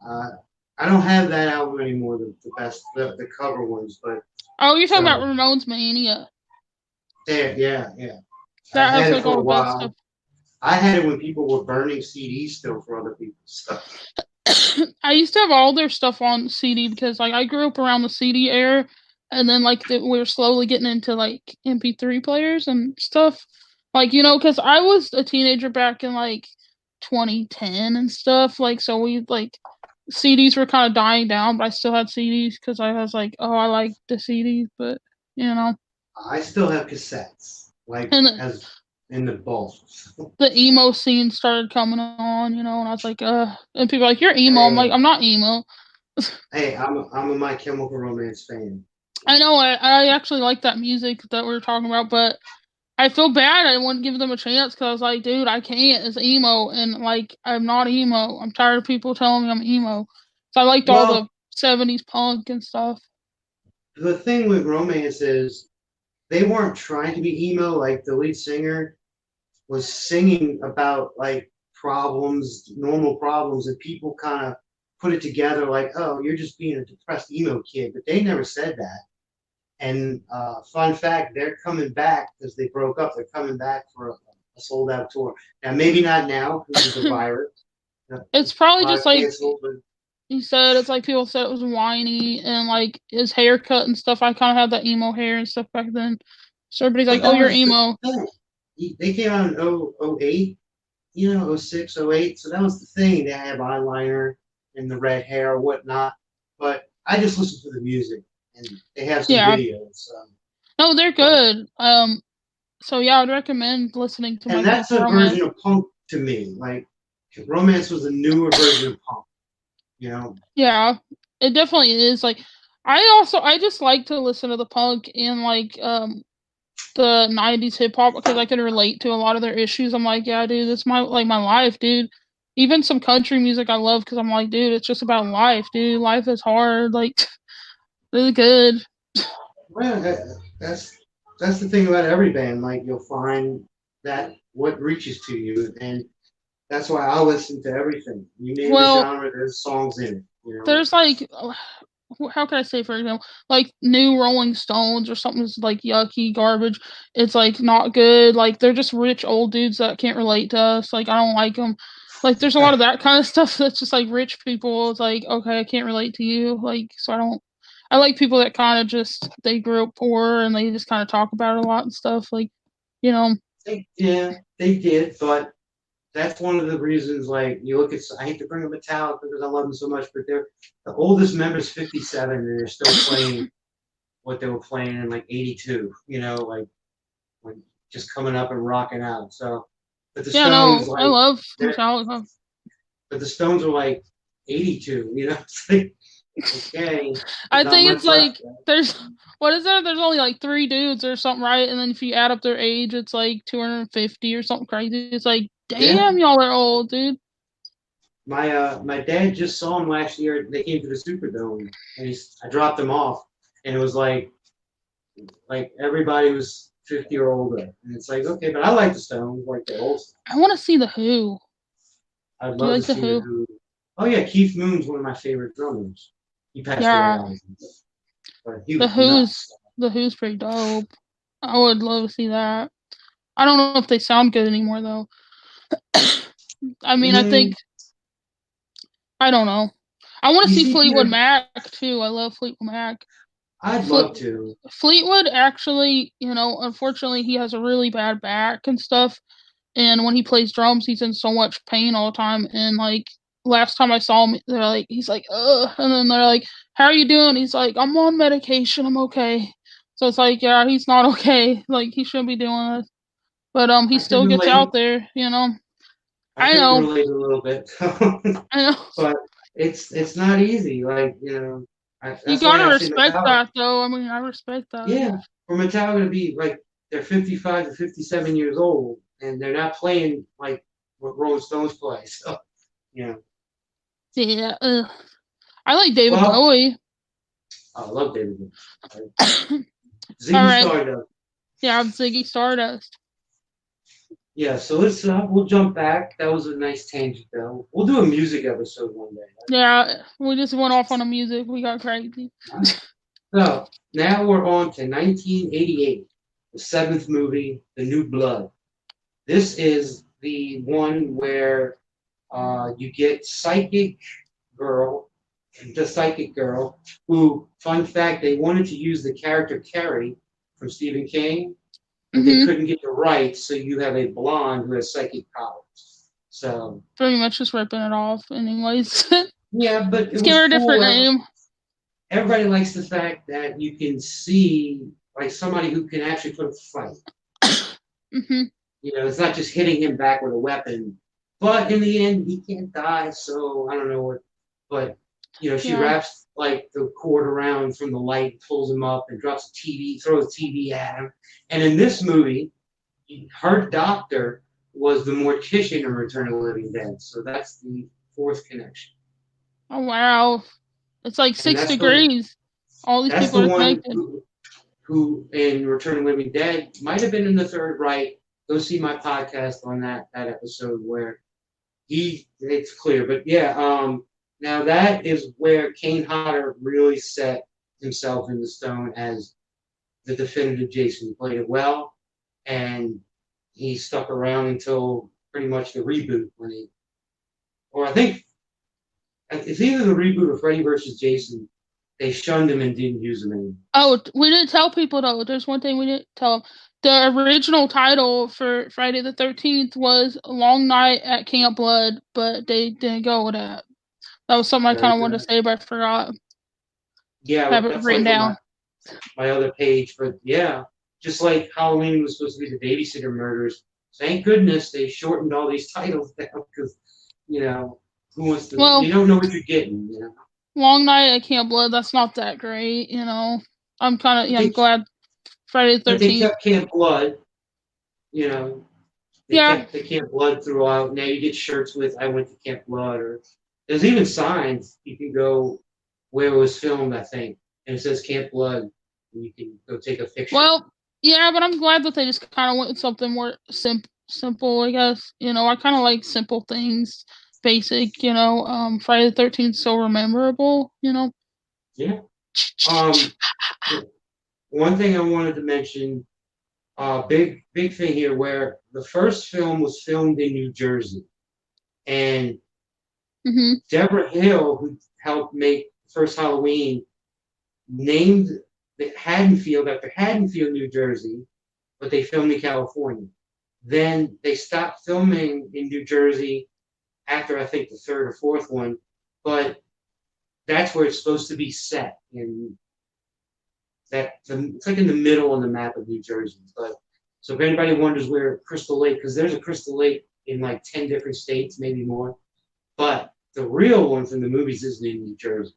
uh, I don't have that album anymore. The best, the cover ones, but Oh, you're talking about so Ramones Mania. yeah. I That has had it like for all a the best stuff. while. I had it when people were burning CDs still for other people's stuff. I used to have all their stuff on CD because like I grew up around the CD era, and then like we were slowly getting into like MP3 players and stuff. Like because I was a teenager back in like 2010 and stuff. Like so we like CDs were kind of dying down, but I still had CDs because I was like, oh, I like the CDs, but you know, I still have cassettes, like and as in the bulk. the emo scene started coming on, and I was like, and people were like, you're emo. I'm like, Hey, I'm not emo. hey, I'm a My Chemical Romance fan. I know I actually like that music that we were talking about, but I feel bad I wouldn't give them a chance because I was like, dude, I can't. It's emo, and like I'm not emo. I'm tired of people telling me I'm emo. So I liked all Well, the '70s punk and stuff. the thing with Romance is they weren't trying to be emo. Like the lead singer was singing about like problems, normal problems, and people kind of put it together like, oh, you're just being a depressed emo kid. But they never said that. And fun fact, they're coming back because they broke up. They're coming back for a sold out tour. Now, maybe not now because of the virus. It's probably just like Canceled, but he said. It's like people said it was whiny and like his haircut and stuff. I kind of had that emo hair and stuff back then. So everybody's like, but "Oh, that you're was the emo." thing. They came out in 08, 06, 08. So that was the thing. They have eyeliner and the red hair or whatnot. But I just listen to the music and they have some Yeah. videos. No, they're But good. So yeah, I'd recommend listening to and My that's Chemical a Romance. version of punk to me. Like Romance was a newer version of punk. You know, Yeah, it definitely is. Like, I just like to listen to the punk and like the '90s hip hop because I can relate to a lot of their issues. I'm like, yeah, dude, this is my life, dude. Even some country music I love because I'm like, dude, it's just about life, dude. Life is hard. Like, really good. well, that's the thing about every band. Like you'll find that what reaches to you, and that's why I listen to everything. You name the Well, genre, there's songs in it. You know, there's like how can I say, for example, like new Rolling Stones or something that's like yucky garbage. It's like not good. Like they're just rich old dudes that can't relate to us. Like I don't like them. Like there's a lot of that kind of stuff that's just like rich people. It's like okay, I can't relate to you. Like so I don't. I like people that kind of just they grew up poor and they just kind of talk about it a lot and stuff. Like you know. yeah, they did, but that's one of the reasons. Like you look at, I hate to bring up Metallica because I love them so much, but they're the oldest member is 57, and they're still playing what they were playing in like 82. You know, like just coming up and rocking out. So, but the Yeah, Stones, no, I like love they're, Metallica. but the Stones are like 82. You know, it's like okay, there's I not think it's much left. like there's what is there? There's only like three dudes or something, right? And then if you add up their age, it's like 250 or something crazy. It's like, Yeah, damn, y'all are old, dude. my dad just saw him last year. They came to the Superdome, and I dropped him off, and it was like everybody was 50 or older, and it's like okay, but I like the Stones, like the old stuff. I want to see the Who. I'd Do you love to like the see the Who? Who. Oh yeah, Keith Moon's one of my favorite drummers. He passed away, Yeah, obviously, but he the was Who's nuts. the Who's pretty dope. I would love to see that. I don't know if they sound good anymore though. I mean, I think Mm, I don't know. I want to you see see Fleetwood Peter, Mac too. I love Fleetwood Mac. I'd Fle- love to. Fleetwood actually, unfortunately, he has a really bad back and stuff. And when he plays drums, he's in so much pain all the time. And like last time I saw him, they're like, he's like, ugh. And then they're like, how are you doing? He's like, I'm on medication. I'm okay. So it's like, yeah, he's not okay. Like he shouldn't be doing this. But he I can still gets out relate. there. I I can know. relate a little bit, I know. but it's not easy. Like You that's why gotta I say respect Metallica. that, though. I mean, I respect that. Yeah, for Metallica to be like they're 55 to 57 years old, and they're not playing like what Rolling Stones play. So yeah. Yeah. I like David Well, Bowie. I love David Bowie. Right? All Ziggy right. Stardust. Yeah, I'm Ziggy Stardust. Yeah, so let's we'll jump back. That was a nice tangent though. We'll do a music episode one day. Yeah, we just went off on the music. We got crazy. Right? So now we're on to 1988, the seventh movie, The New Blood. This is the one where you get girl, the psychic girl, who, fun fact, they wanted to use the character Carrie from Stephen King, but they Mm-hmm. couldn't get the rights, so you have a blonde who has psychic powers. So Pretty much just ripping it off, anyways. yeah, but it Just give was her a cool. different name. Everybody likes the fact that you can see like somebody who can actually put a fight. Mm-hmm. It's not just hitting him back with a weapon. But in the end, he can't die, so I don't know what. But she Yeah. wraps like the cord around from the light, pulls him up, and drops a TV, throws a TV at him. And in this movie, her doctor was the mortician in Return of the Living Dead, so that's the fourth connection. Oh wow, it's like And 6 degrees. All these that's people the are one connected. who in Return of the Living Dead might have been in the Third Reich. Go see my podcast on that episode where it's clear. But yeah, now that is where Kane Hodder really set himself in the stone as the definitive Jason. He played it well, and he stuck around until pretty much the reboot or I think it's either the reboot or Freddy versus Jason. They shunned him and didn't use him anymore. Oh, we didn't tell people though. There's one thing we didn't tell them. The original title for Friday the 13th was Long Night at Camp Blood, but they didn't go with that. That was something I Very kind of wanted to good. say, but I forgot. Yeah, Have it that's written like down. my other page. But yeah, just like Halloween was supposed to be the babysitter murders. Thank goodness they shortened all these titles down because who wants to? Well, You don't know what you're getting. Long Night at Camp Blood, that's not that great, I'm kind of, But I'm glad Friday the they 13th. kept Camp Blood. You know, they Yeah. kept the Camp Blood throughout. Now you get shirts with "I went to Camp Blood," or there's even signs you can go where it was filmed. I think, and it says Camp Blood, and you can go take a picture. Well, yeah, but I'm glad that they just kind of went with something more simple, I guess. I kind of like simple things, basic, Friday the 13th is so memorable. Yeah. Um. One thing I wanted to mention, big thing here, where the first film was filmed in New Jersey, and Mm-hmm. Deborah Hill, who helped make the first Halloween, named the Haddonfield after Haddonfield, New Jersey, but they filmed in California. Then they stopped filming in New Jersey after I think the third or fourth one, but that's where it's supposed to be set in it's like in the middle on the map of New Jersey. But so if anybody wonders where Crystal Lake, because there's a Crystal Lake in like 10 different states, maybe more, but the real one from the movies isn't in New Jersey.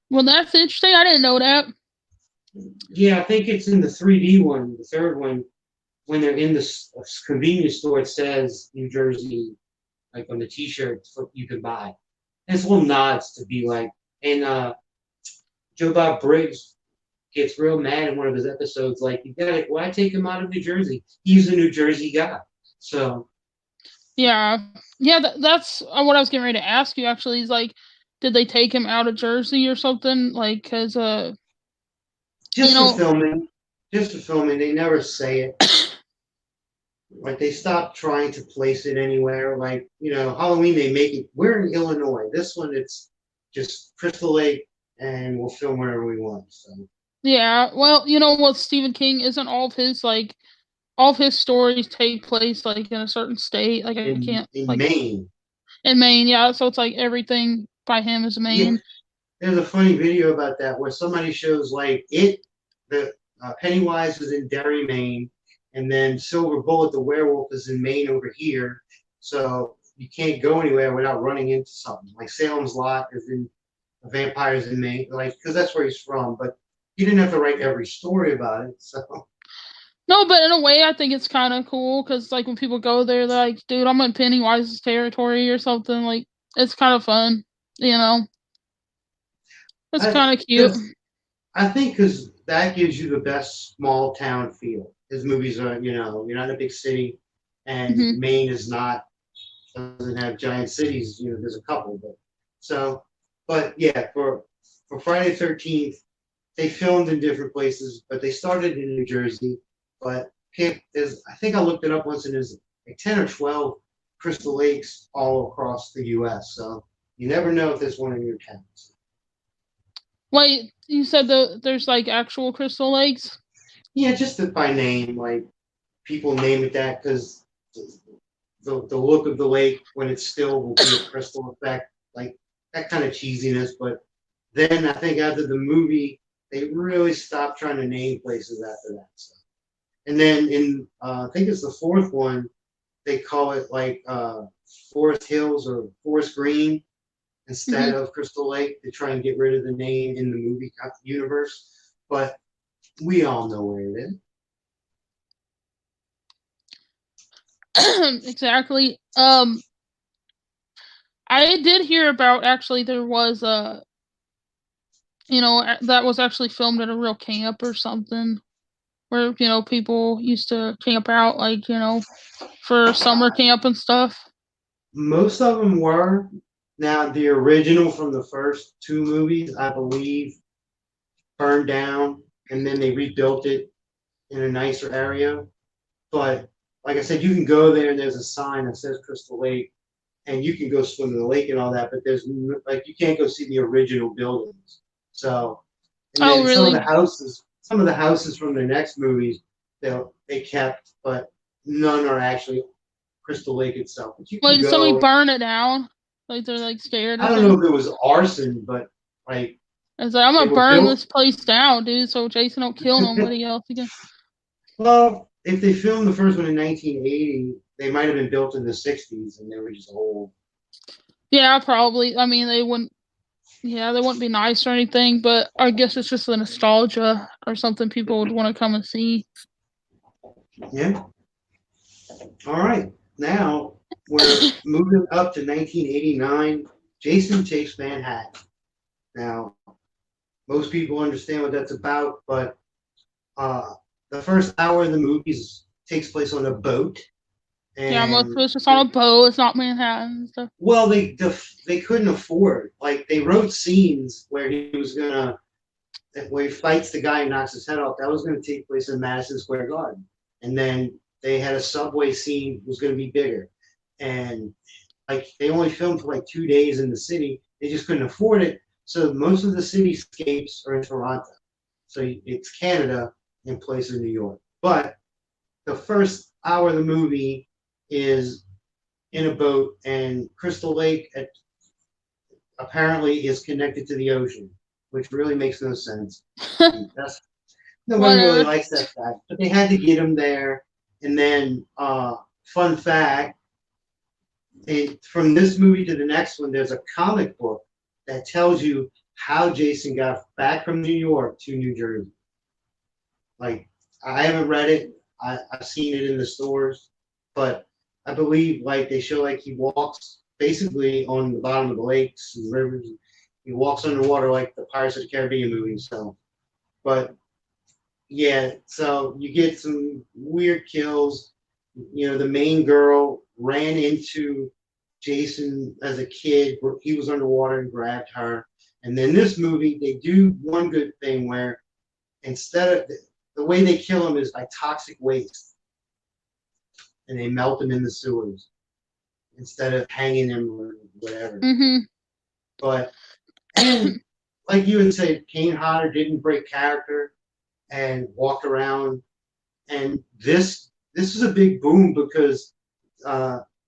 Well, that's interesting. I didn't know that. Yeah, I think it's in the 3D one, the third one, when they're in the convenience store, it says New Jersey, like on the T-shirt you can buy. And it's little nods to be like, and Joe Bob Briggs gets real mad in one of his episodes, like, you got it, why take him out of New Jersey? He's a New Jersey guy. So Yeah. Yeah, that's what I was getting ready to ask you, actually. Is like, did they take him out of Jersey or something? Like, because, just for filming, they never say it. Like, they stopped trying to place it anywhere. Like, Halloween, they make it, we're in Illinois. This one, it's just Crystal Lake, and we'll film wherever we want. So Yeah, well, you know what, Stephen King, isn't all of his stories take place like in a certain state. Like I in can't like Maine. in Maine, yeah. So it's like everything by him is Yeah, Maine. there's a funny video about that where somebody shows like the Pennywise is in Derry, Maine, and then Silver Bullet, the werewolf, is in Maine over here. So you can't go anywhere without running into something. Like Salem's Lot is in vampires in Maine, like because that's where he's from. But he didn't have to write every story about it. So No, but in a way, I think it's kind of cool because, like, when people go there, they're like, "Dude, I'm in Pennywise's territory" or something. Like, it's kind of fun, you know. It's kind of cute. because I think because that gives you the best small town feel. His movies are, you're not in a big city, and Hmm. Maine is not doesn't have giant cities. There's a couple, but so, but yeah, for Friday the 13th, they filmed in different places, but they started in New Jersey. But there's, I think I looked it up once, and there's like 10 or 12 Crystal Lakes all across the U.S. So you never know if there's one in your towns. Wait, you said there's like actual Crystal Lakes? Yeah, just by name, like people name it that because the look of the lake when it's still will be a crystal effect, like that kind of cheesiness. But then I think after the movie, they really stopped trying to name places after that. So. And then in I think it's the fourth one, they call it like Forest Hills or Forest Green Hmm. instead of Crystal Lake to try and get rid of the name in the movie universe. But we all know where it is. Exactly. I did hear about actually there was that was actually filmed at a real camp or something where people used to camp out like for summer camp and stuff. Most of them were. Now, the original from the first two movies, I believe, burned down and then they rebuilt it in a nicer area. But like I said, you can go there and there's a sign that says Crystal Lake and you can go swim in the lake and all that, but there's like you can't go see the original buildings. So, and Oh, then really? some of the houses from the next movies, they kept, but none are actually Crystal Lake itself. But you Wait, can did somebody go. burn it down? Like they're like scared or I don't know something? if it was arson, but like It's like I'm they gonna were burn built. this place down, dude, so Jason don't kill nobody else again. Well, if they filmed the first one in 1980, they might have been built in the 60s and they were just old. Yeah, probably. I mean, they wouldn't. Yeah, they wouldn't be nice or anything, but I guess it's just the nostalgia or something people would want to come and see. Yeah. All right. Now we're moving up to 1989. Jason Takes Manhattan. Now, most people understand what that's about, but uh, the first hour of the movies takes place on a boat, Yeah, most of and it's just on a boat. It's not Manhattan and stuff. well, they couldn't afford. Like they wrote scenes where he was gonna where he fights the guy and knocks his head off. That was going to take place in Madison Square Garden, and then they had a subway scene was going to be bigger, and like they only filmed for like 2 days in the city. They just couldn't afford it, so most of the cityscapes are in Toronto. So it's Canada in place of New York. But the first hour of the movie is in a boat, and Crystal Lake apparently is connected to the ocean, which really makes no sense. And that's nobody really Whatever. likes that fact, but they had to get him there. And then, fun fact, from this movie to the next one, there's a comic book that tells you how Jason got back from New York to New Jersey. Like, I haven't read it. I've seen it in the stores, but I believe like they show like he walks basically on the bottom of the lakes and rivers. He walks underwater like the Pirates of the Caribbean movies. So, but yeah, so you get some weird kills. The main girl ran into Jason as a kid. He was underwater and grabbed her. And then this movie, they do one good thing where instead of the way they kill him is by toxic waste, and they melt him in the sewers instead of hanging him or whatever. Mhm. But and like you would say, Kane Hodder didn't break character and walked around. And this is a big boom because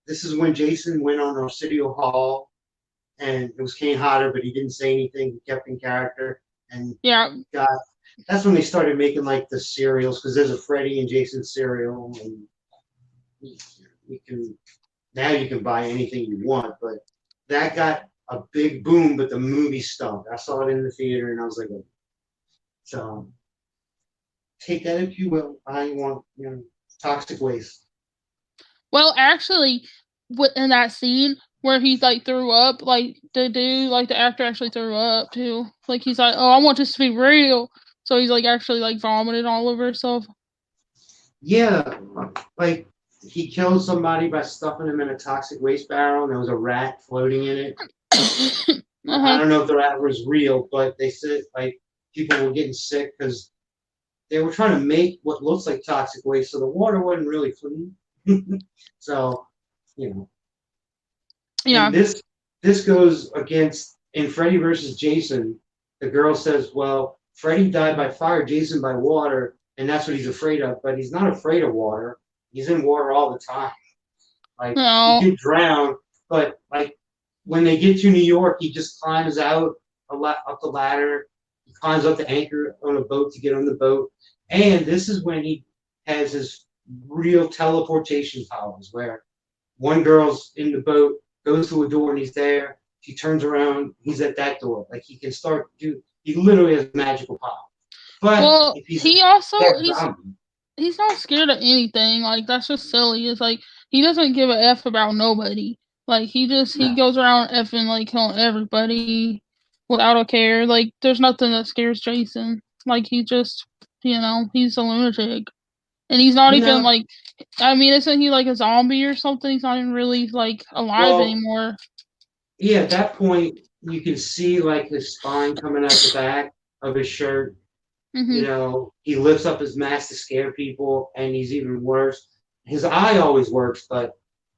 this is when Jason went on Arsenio Hall, and it was Kane Hodder, but he didn't say anything. He kept in character and Yeah. got that's when they started making like the cereals because there's a Freddy and Jason cereal, and you can now you can buy anything you want. But that got a big boom, but the movie stunk. I saw it in the theater, and I was like, oh. So take that if you will. I want toxic waste. Well, actually, in that scene where he like threw up, like the dude, like the actor actually threw up too. Like he's like, "Oh, I want this to be real." So he's like actually like vomited all over himself. Yeah, like he killed somebody by stuffing him in a toxic waste barrel, and there was a rat floating in it. I Uh-huh. don't know if the rat was real, but they said like people were getting sick because they were trying to make what looks like toxic waste, so the water wasn't really clean. So, you know, Yeah. and this goes against in Freddy versus Jason. The girl says, "Well, Freddy died by fire, Jason by water, and that's what he's afraid of." But he's not afraid of water. He's in water all the time. Like he No. could drown, but like when they get to New York, he just climbs out up the ladder. He climbs up the anchor on a boat to get on the boat, and this is when he has his real teleportation powers, where one girl's in the boat, goes to a door, and he's there. She turns around, he's at that door. Like he can start do. He literally has magical power. But Well, if he's a he also dead zombie, he's not scared of anything. Like that's just silly. It's like he doesn't give a f about nobody. Like he no. goes around effing like killing everybody without a care. Like there's nothing that scares Jason. Like he just he's a lunatic. And he's not even No. like I mean, isn't he like a zombie or something? He's not even really like alive Well, anymore. yeah, at that point, you can see like his spine coming out the back of his shirt. You Mhm. know, he lifts up his mask to scare people, and he's even worse. His eye always works, but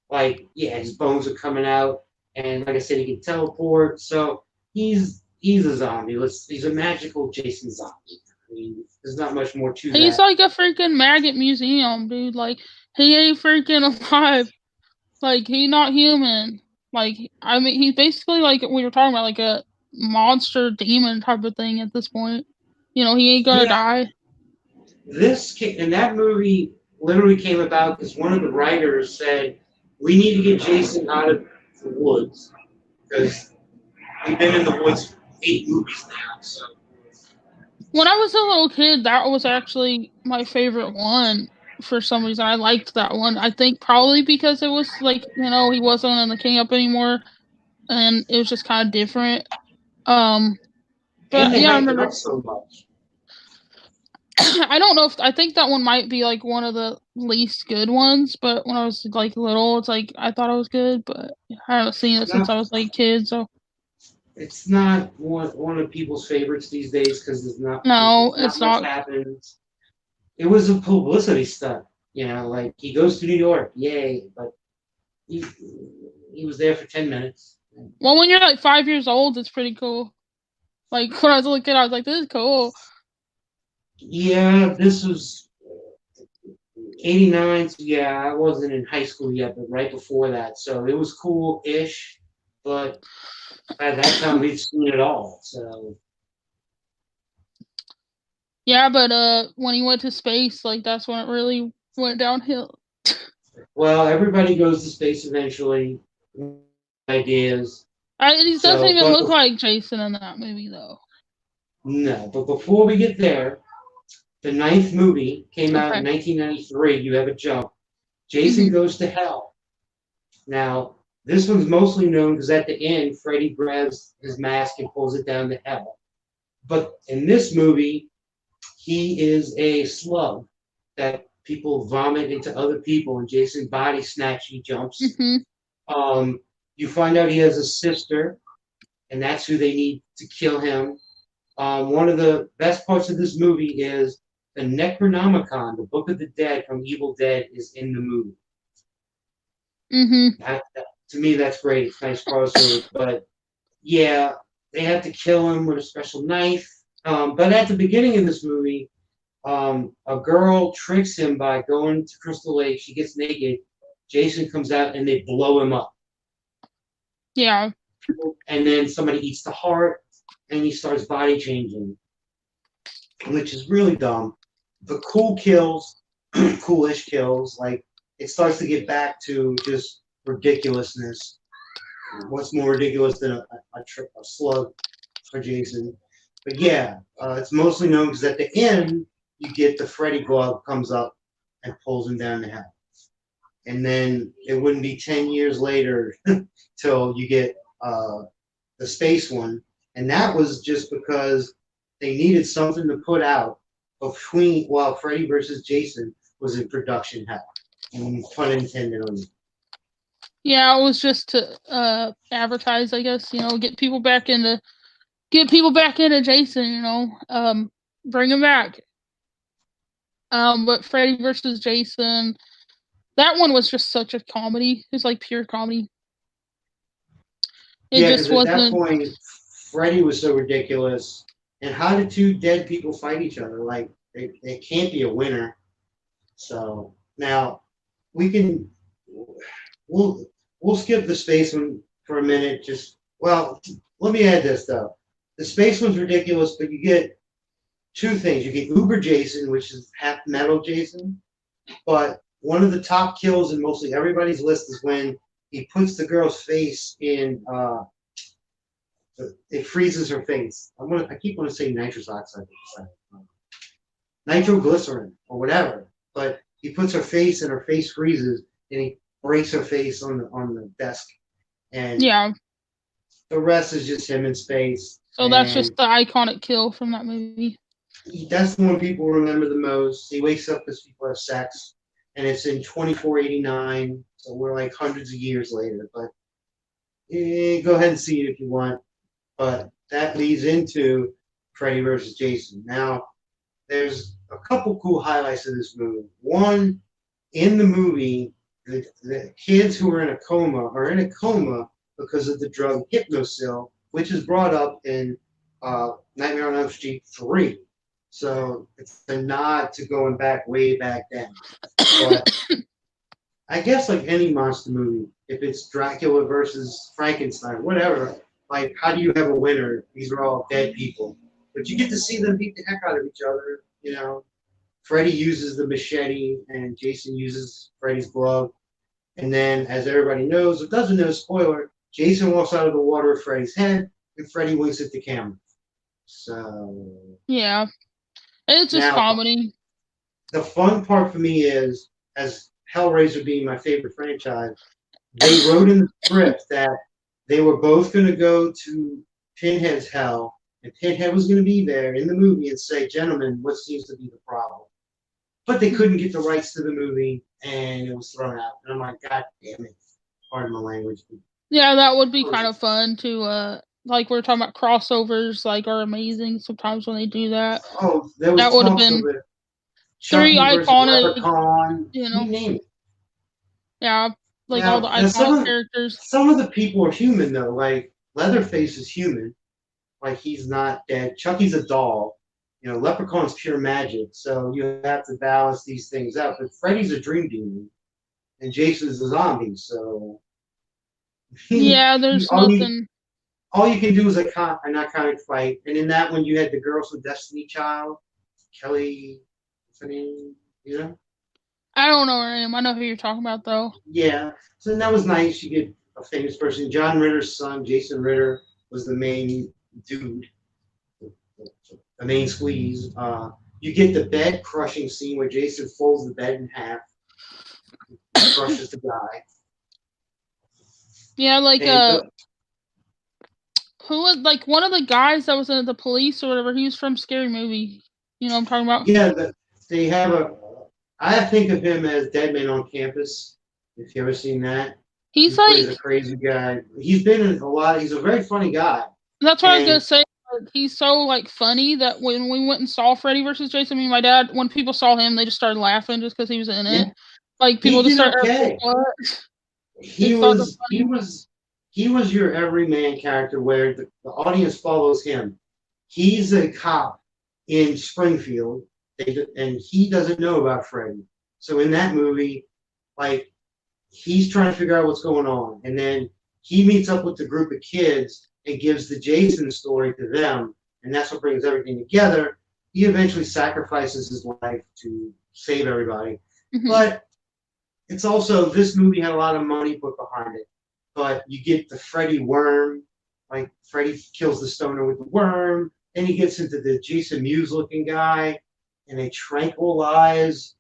like, yeah, his bones are coming out, and like I said, he can teleport. So he's a zombie. He's a magical Jason zombie. I mean, there's not much more to He's that. like a freaking maggot museum, dude. Like he ain't freaking alive. Like he not human. Like I mean, he's basically like we were talking about, like a monster demon type of thing at this point. He ain't gonna Yeah, die. and that movie literally came about because one of the writers said we need to get Jason out of the woods because we've been in the woods for 8 movies now. So When I was a little kid, that was actually my favorite one for some reason. I liked that one. I think probably because it was like he wasn't in the camp anymore, and it was just kind of different. Um, and but they yeah, I hyped it remember. up so much. I don't know if I think that one might be like one of the least good ones, but when I was like little, it's like I thought it was good, but I haven't seen it since Not I was like a kid, so it's not one of people's favorites these days because no, not it's much not. happens. It was a publicity stunt, like he goes to New York, yay! But he he was there for 10 minutes. Well, when you're like 5 years old, it's pretty cool. Like when I was a little kid, I was like, "This is cool." Yeah, this was '89. So yeah, I wasn't in high school yet, but right before that, so it was cool-ish. But at that time, we'd seen it all. So Yeah, but when he went to space, like that's when it really went downhill. well, everybody goes to space eventually. Ideas. He doesn't So, even but look like Jason in that movie, though. no, but before we get there, the ninth movie came out in Okay. 1993. You have a jump. Jason Hmm. Goes to Hell. Now, this one's mostly known because at the end, Freddy grabs his mask and pulls it down to hell. But in this movie, he is a slug that people vomit into other people, and Jason body snatch. He jumps. Hmm. Um, you find out he has a sister, and that's who they need to kill him. One of the best parts of this movie is the Necronomicon, the Book of the Dead from Evil Dead, is in the movie. Hmm. To me, that's great. It's nice crossover. But yeah, they have to kill him with a special knife. But at the beginning of this movie, a girl tricks him by going to Crystal Lake. She gets naked. Jason comes out and they blow him up. Yeah. And then somebody eats the heart and he starts body changing. which is really dumb. The cool kills, coolish kills, like it starts to get back to just ridiculousness. What's more ridiculous than a slug for Jason? But yeah, it's mostly known because at the end you get the Freddy glove comes up and pulls him down the hell, and then it wouldn't be 10 years later till you get the space one, and that was just because they needed something to put out between while Freddy versus Jason was in production hell. Pun intended on it. Yeah, it was just to advertise, I guess. Get people back into Jason. Bring him back. But Freddy versus Jason, that one was just such a comedy. It was like pure comedy. It Yeah, just because at that wasn't. point, Freddy was so ridiculous. And how did two dead people fight each other? Like, they can't be a winner. So now we can we'll we'll skip the space one for a minute. Let me add this though. The space one's ridiculous, but you get two things. You get Uber Jason, which is half metal Jason, but one of the top kills in mostly everybody's list is when he puts the girl's face in. It freezes her face. I keep wanting to say nitrous oxide, nitroglycerin or whatever. But he puts her face and her face freezes, and he breaks her face on the desk, and Yeah. the rest is just him in space. So that's just the iconic kill from that movie. That's the one people remember the most. He wakes up because people have sex, and it's in 2489, so we're like hundreds of years later. But go ahead and see it if you want. But that leads into Freddy versus Jason. Now, there's a couple cool highlights of this movie. One, in the movie, the kids who are in a coma are in a coma because of the drug Hypnosil, which is brought up in Nightmare on Elm Street 3. So it's a nod to going back way back then. But I guess like any monster movie, if it's Dracula versus Frankenstein, whatever, like how do you have a winner? These are all dead people. But you get to see them beat the heck out of each other. Freddy uses the machete and Jason uses Freddy's glove. And then, as everybody knows, or doesn't know, spoiler, Jason walks out of the water with Freddy's head, and Freddy winks at the camera. So. Yeah. It's just comedy. The fun part for me is, as Hellraiser being my favorite franchise, they wrote in the script that they were both going to go to Pinhead's hell, and Pinhead was going to be there in the movie and say, gentlemen, what seems to be the problem? But they couldn't get the rights to the movie, and it was thrown out. And I'm like, God damn it. Pardon my language. Yeah, that would be kind of fun to, like we were talking about crossovers, like are amazing sometimes when they do that. Oh, there was that would have been Chucky three iconic, Leprechaun, you name it. Yeah, like all the iconic characters. Some of the people are human though. Like Leatherface is human. Like he's not dead. Chucky's a doll. Leprechaun's pure magic. So you have to balance these things out. But Freddy's a dream demon, and Jason's a zombie. So yeah, there's nothing. All you can do is an iconic fight. And in that one, you had the girls from Destiny Child, Kelly, what's her name? I don't know her name. I know who you're talking about, though. Yeah. So that was nice. You get a famous person. John Ritter's son, Jason Ritter, was the main dude, the main squeeze. You get the bed crushing scene where Jason folds the bed in half, crushes the guy. Yeah, like who was like one of the guys that was in the police or whatever? He was from Scary Movie. You know what I'm talking about? Yeah, they have I think of him as Dead Man on Campus. If you ever seen that, he's a crazy guy. He's been in a lot. He's a very funny guy. That's what I was gonna say. He's so like funny that when we went and saw Freddy versus Jason, my dad, when people saw him, they just started laughing just because he was in it. Like people just started. Okay. He was your everyman character where the audience follows him. He's a cop in Springfield, and he doesn't know about Freddy. So in that movie, like he's trying to figure out what's going on, and then he meets up with the group of kids and gives the Jason story to them, and that's what brings everything together. he eventually sacrifices his life to save everybody. Mm-hmm. But it's also, this movie had a lot of money put behind it. But you get the Freddy worm, like Freddy kills the stoner with the worm. Then he gets into the Jason Mewes looking guy, and they tranquilize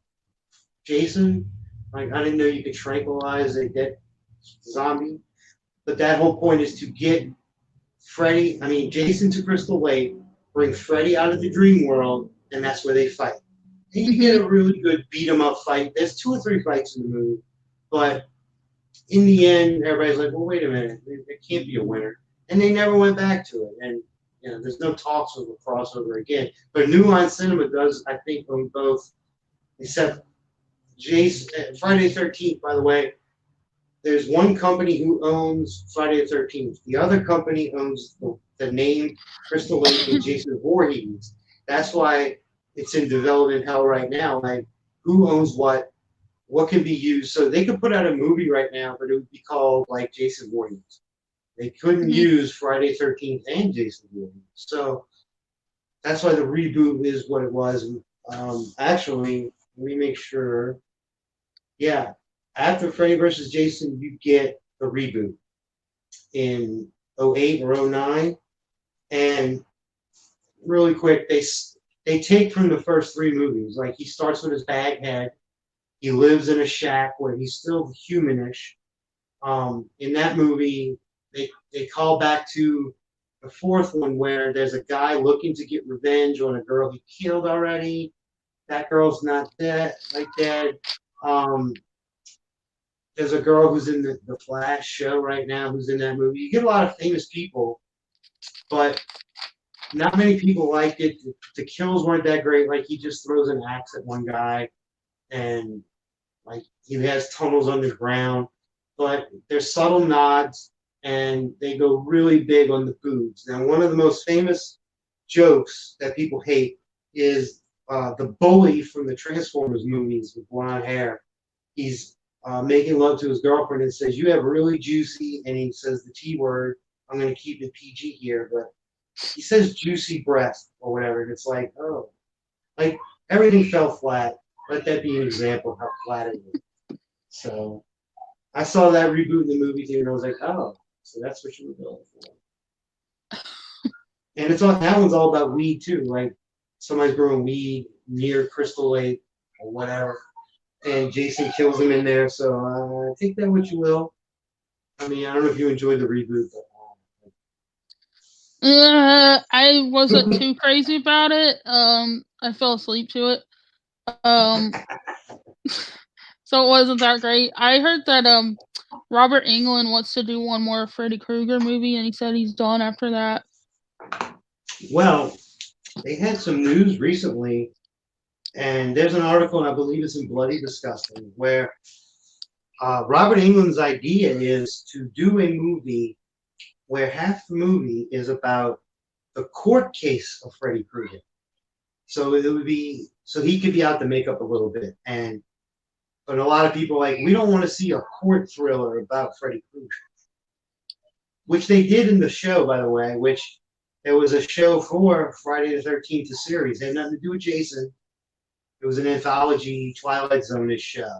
Jason. Like, I didn't know you could tranquilize a dead zombie. But that whole point is to get Jason to Crystal Lake, bring Freddy out of the dream world, and that's where they fight. And you get a really good beat 'em up fight. There's 2 or 3 fights in the movie, but in the end, everybody's like, "Well, wait a minute, there can't be a winner," and they never went back to it. And there's no talks of a crossover again. But New Line Cinema does, I think, own both, except Friday the 13th. By the way, there's one company who owns Friday the 13th. The other company owns the name Crystal Lake and Jason Voorhees. That's why it's in development hell right now. Like, who owns what can be used. So they could put out a movie right now, but it would be called like Jason Voorhees. They couldn't use Friday 13th and Jason Voorhees. So that's why the reboot is what it was. Actually, let me make sure. Yeah, after Freddy vs. Jason, you get the reboot in 08 or 09. And really quick, they take from the first 3 movies. Like, he starts with his bag head. He lives in a shack where he's still humanish. In that movie, they call back to the 4th one where there's a guy looking to get revenge on a girl he killed already. That girl's not dead. There's a girl who's in the Flash show right now who's in that movie. You get a lot of famous people, but not many people liked it. The kills weren't that great. Like, he just throws an axe at one guy, and like, he has tunnels underground, but there's subtle nods, and they go really big on the boobs. Now, one of the most famous jokes that people hate is the bully from the Transformers movies with blonde hair. He's making love to his girlfriend and says, "You have really juicy," and he says the T word. I'm going to keep it PG here, but he says juicy breast or whatever, and it's like, oh, like, everything fell flat. Let that be an example of how flat it is. So I saw that reboot in the movie theater, and I was like, oh, so that's what you were going for. And that one's all about weed too. Like, somebody's growing weed near Crystal Lake or whatever, and Jason kills him in there. So take that what you will. I mean, I don't know if you enjoyed the reboot, but I wasn't too crazy about it. I fell asleep to it. So it wasn't that great. I heard that Robert Englund wants to do one more Freddy Krueger movie, and he said he's done after that. Well, they had some news recently, and there's an article, and I believe it's in Bloody Disgusting, where Robert Englund's idea is to do a movie where half the movie is about the court case of Freddy Krueger. So it would be, so he could be out to make up a little bit. But a lot of people are like, we don't want to see a court thriller about Freddy Krueger. Which they did in the show, by the way, which there was a show for Friday the 13th, a series. It had nothing to do with Jason. It was an anthology Twilight Zone-ish show.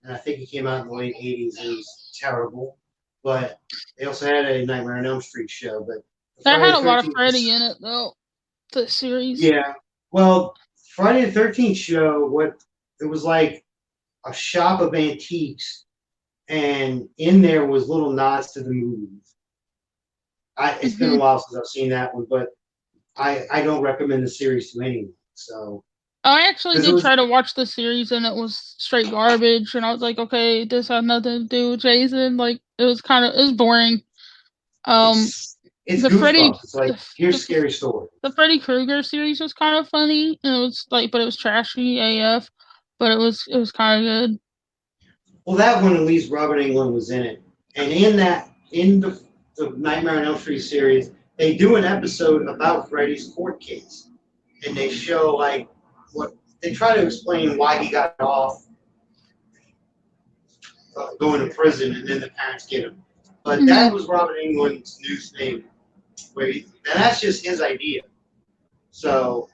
And I think it came out in the late 80s. It was terrible. But they also had a Nightmare on Elm Street show. But that had a lot of Freddy in it, though. The series. Yeah. Well, Friday the 13th show, it was like a shop of antiques, and in there was little nods to the movies. It's been a while since I've seen that one, but I don't recommend the series to anyone. So I actually did try to watch the series, and it was straight garbage. And I was like, okay, this has nothing to do with Jason. Like, it was boring. It's the Goosebumps. It's like, here's a scary story. The Freddy Krueger series was kind of funny, and it was like, but it was trashy AF. But it was kind of good. Well, that one, at least Robert Englund was in it, and in the Nightmare on Elm Street series, they do an episode about Freddy's court case, and they show like what they try to explain why he got off going to prison, and then the parents get him. But that was Robert Englund's new thing, and that's just his idea. So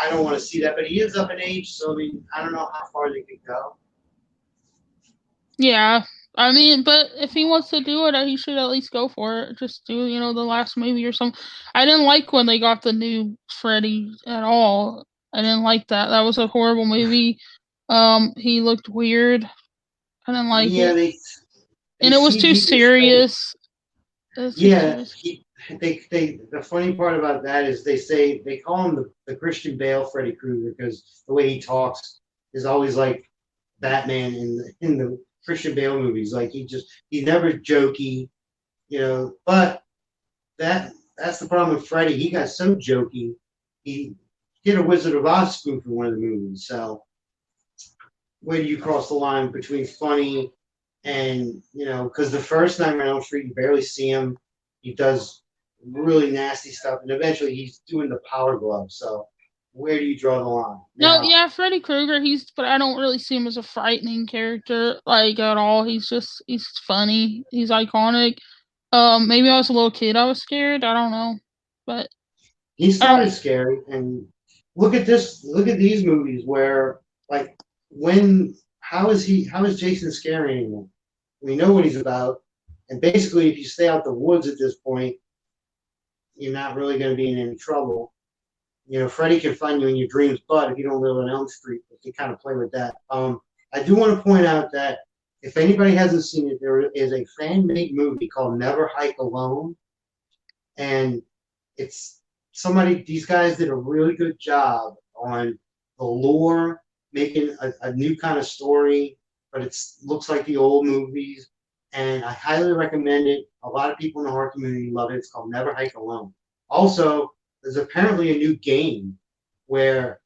I don't want to see that, but he is up in age, so I mean, I don't know how far they could go. Yeah. I mean, but if he wants to do it, he should at least go for it. Just do, the last movie or something. I didn't like when they got the new Freddy at all. I didn't like that. That was a horrible movie. He looked weird. I didn't like Yeah, it. they And it was too CG'd his face. serious. It was too Yeah, serious. they. The funny part about that is they call him the Christian Bale Freddy Krueger because the way he talks is always like Batman in the Christian Bale movies. Like he's never jokey, But that's the problem with Freddy. He got so jokey. He did a Wizard of Oz spoof in one of the movies. So where do you cross the line between funny and because the first Nightmare on Elm Street, you barely see him. He does really nasty stuff, and eventually he's doing the Power Glove. So where do you draw the line No, now? yeah, Freddy Krueger, but I don't really see him as a frightening character, like, at all. He's funny. He's iconic. Maybe I was a little kid, I was scared. I don't know. But He I don't started scary, and look at this. Look at these movies where like when how is Jason scary anymore? We know what he's about, and basically, if you stay out the woods at this point, you're not really going to be in any trouble. Freddy can find you in your dreams, but if you don't live on Elm Street, they kind of play with that. I do want to point out that if anybody hasn't seen it, there is a fan-made movie called Never Hike Alone, and it's somebody. These guys did a really good job on the lore, making a new kind of story, but it looks like the old movies, and I highly recommend it. A lot of people in the horror community love it. It's called Never Hike Alone. Also, there's apparently a new game where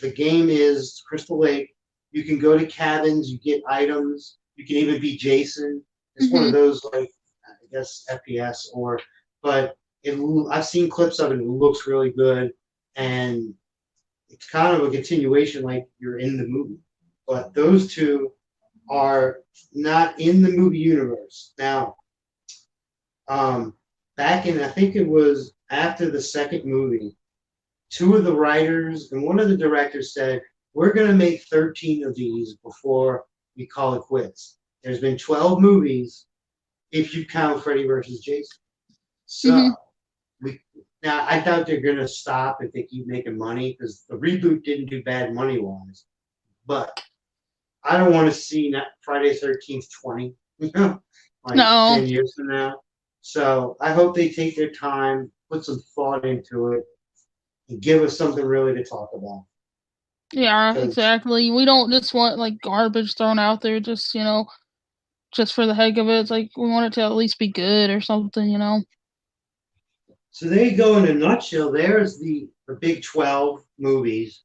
the game is Crystal Lake. You can go to cabins, you get items, you can even be Jason. It's one of mhm. those like I guess FPS but I've seen clips of it. It looks really good, and it's kind of a continuation, like you're in the movie. But those two are not in the movie universe now. Um, Back in I think it was after the second movie, two of the writers and one of the directors said, we're going to make 13 of these before we call it quits. There's been 12 movies if you count Freddy versus Jason. So Mhm. we now I doubt they're going to stop if they keep making money because the reboot didn't do bad money wise. But I don't want to see Friday 13th 20, like No. 10 years from now. So I hope they take their time, put some thought into it, and give us something really to talk about. Yeah, Because exactly. We don't just want like garbage thrown out there just for the heck of it. It's like we want it to at least be good or something. so there you go in a nutshell. There's the Big 12 movies.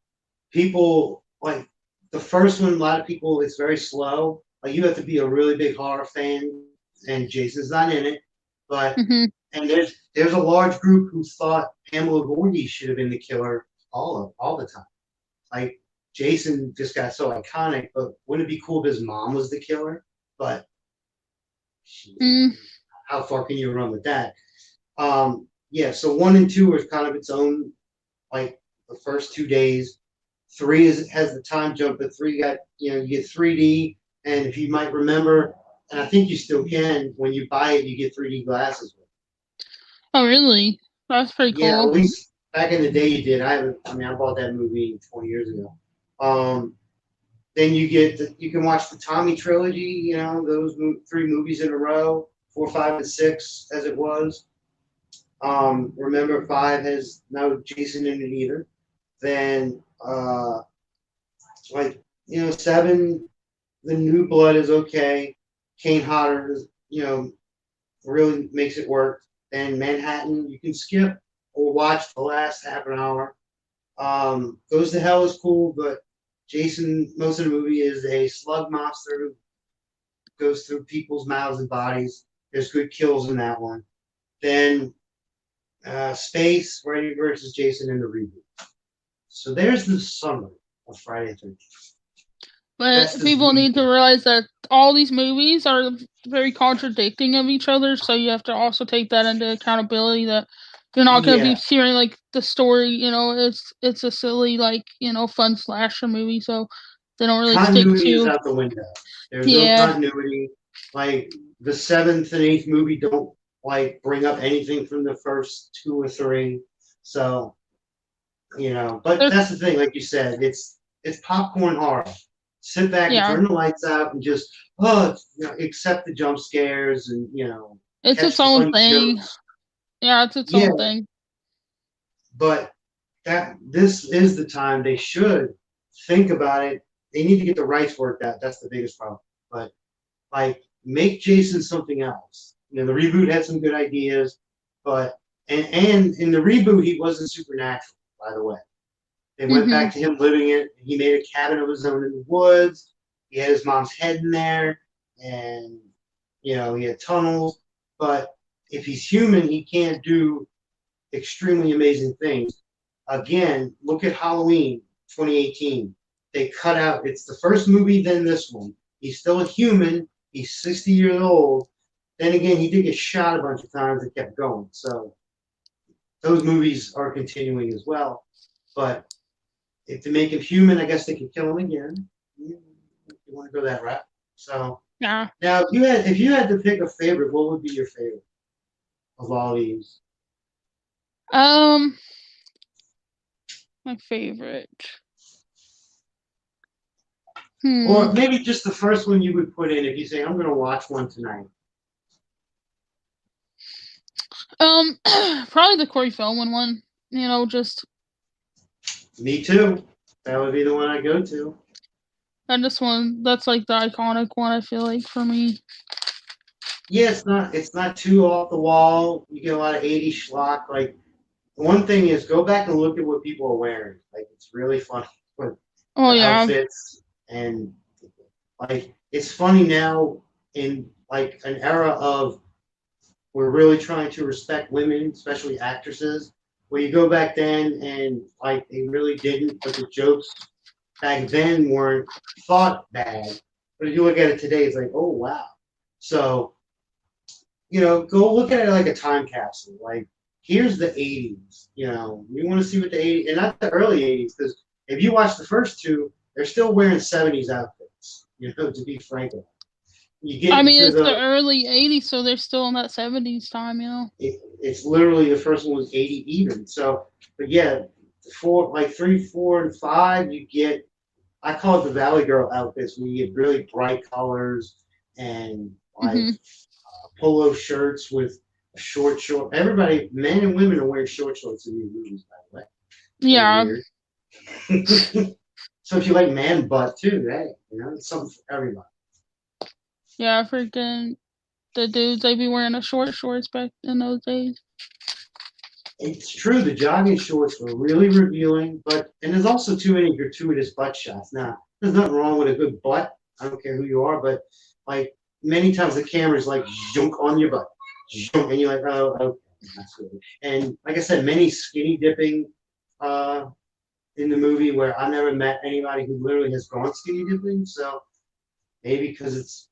People like the first one. A lot of people it's very slow. Like you have to be a really big horror fan, and Jason's not in it. But Mhm. and there's a large group who thought Pamela Voorhees should have been the killer all the time. Like Jason just got so iconic, but wouldn't it be cool if his mom was the killer? But Mm. how far can you run with that? Yeah, so one and two is kind of its own, like the first 2 days. Three has the time jump, but three got you get 3D, and if you might remember, and I think you still can when you buy it, you get 3D glasses. Oh, really? That's pretty Yeah, at cool. least back in the day you did. I mean, I bought that movie 20 years ago. Then you can watch the Tommy trilogy. Those three movies in a row, 4, 5, and 6, as it was. Remember, 5 has no Jason in it either. Then, like 7, the New Blood is okay. Kane Hodder is really makes it work. Then Manhattan you can skip or watch the last half an hour. Goes to Hell is cool, but Jason most of the movie is a slug monster who goes through people's mouths and bodies. There's good kills in that one. Then Space, Freddy versus Jason in the reboot. So there's the summary of Friday the 13th. That's But this people week. need to realize that all these movies are very contradicting of each other, so you have to also take that into accountability that You're not gonna be Yeah, hearing like the story. It's a silly fun slasher movie, so they don't really stick continuity is to. out the window. There's no Yeah, continuity. Like the seventh and eighth movie don't like bring up anything from the first two or three. So but there's that's the thing. Like you said, it's popcorn horror. Sit back and yeah, turn the lights out and just accept the jump scares and it's its catch the own funny thing. jokes. Yeah, it's its Yeah, own thing. but that this is the time they should think about it. They need to get the rights worked out. That's the biggest problem. But like make Jason something else. The reboot had some good ideas, but and in the reboot he wasn't supernatural, by the way. They went Mhm. back to him living it. He made a cabin of his own in the woods. He had his mom's head in there, and he had tunnels. But if he's human, he can't do extremely amazing things. Again, look at Halloween 2018. They cut out. It's the first movie, then this one. He's still a human. He's 60 years old. Then again, he did get shot a bunch of times and kept going. So those movies are continuing as well. But if they make him human, I guess they could kill him again. You want to go that route. So Yeah. now, if you had to pick a favorite, what would be your favorite of all these? Um, my favorite. Hmm. Or maybe just the first one you would put in if you say, I'm going to watch one tonight. Probably the Corey Feldman one. Just Me too. That would be the one I go to. and this one. That's like the iconic one. I feel like for me. Yeah, it's not too off the wall. You get a lot of 80s schlock. Like one thing is go back and look at what people are wearing. Like it's really funny with Oh the yeah. outfits and like it's funny now in like an era of we're really trying to respect women, especially actresses. Where you go back then and like they really didn't, but the jokes back then weren't thought bad. But if you look at it today, it's like, oh wow. So, go look at it like a time capsule. Like, here's the 80s. We want to see what the 80s, and not the early 80s, because if you watch the first two, they're still wearing 70s outfits, to be frank. You get I mean, into it's the the early '80s, so they're still in that '70s time. it's literally the first one was 80 even. So, but yeah, like 3, 4, and 5, you get, I call it the Valley Girl outfits, where you get really bright colors and like Mhm. polo shirts with a short. Everybody, men and women, are wearing short shorts in these movies, by the way. It's really Yeah. weird. So if you like man butt too, hey, it's something for everybody. Yeah. Freaking the dudes, they be wearing the short shorts back in those days. It's true, the jogging shorts were really revealing, and there's also too many gratuitous butt shots. Now, there's nothing wrong with a good butt. I don't care who you are, but like many times the camera's like junk on your butt, and you're like, oh, okay, that's good. And like I said, many skinny dipping in the movie where I never met anybody who literally has gone skinny dipping. So maybe because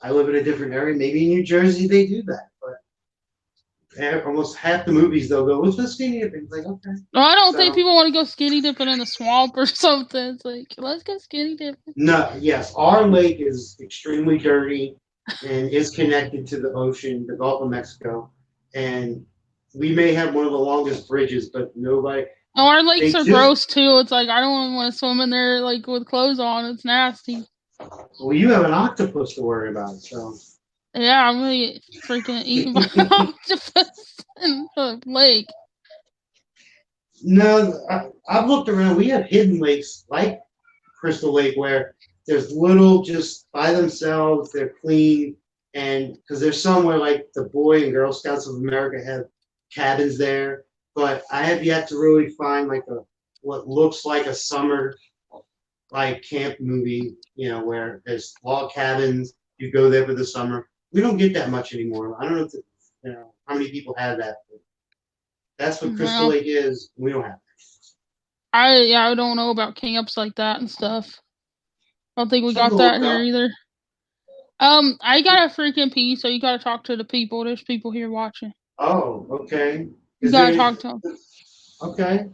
I live in a different area, maybe in New Jersey they do that, but almost half the movies they'll go, "What's the skinny dipping?" It's like, okay. No, I don't think So people want to go skinny dipping in the swamp or something. It's like, let's go skinny dipping. no, yes, our lake is extremely dirty and is connected to the ocean, the Gulf of Mexico, and we may have one of the longest bridges, but nobody. Oh, our lakes They are just gross too. It's like I don't want to swim in there like with clothes on. It's nasty. well, you have an octopus to worry about, so. Yeah, I'm gonna get freaking eaten by an octopus in the lake. No, I've looked around. We have hidden lakes like Crystal Lake where there's little just by themselves. They're clean, and because there's somewhere like the Boy and Girl Scouts of America have cabins there, but I have yet to really find like a what looks like a summer like camp movie. Where there's log cabins. You go there for the summer. We don't get that much anymore. I don't know, how many people have that. But that's what Crystal Well, Lake is. We don't have. I don't know about camps like that and stuff. I don't think we Something got to that look here up. either. I gotta freaking pee, so you gotta talk to the people. There's people here watching. Oh, okay. You Is gotta there? talk to him. Okay,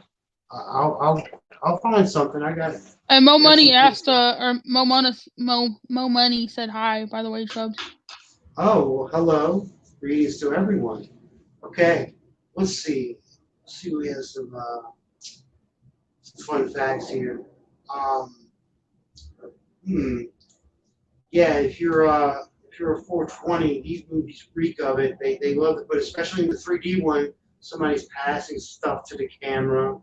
I'll find something. I got it. And Mo There's Money some asked, things. or Mo Money said hi. By the way, Chubbs. Oh, well, hello. Greetings to everyone. Okay, let's see. Let's see. We have some fun facts here. Um, hmm. Yeah, if you're a 420, these movies reek of it. They love it, but especially in the 3D one, somebody's passing stuff to the camera.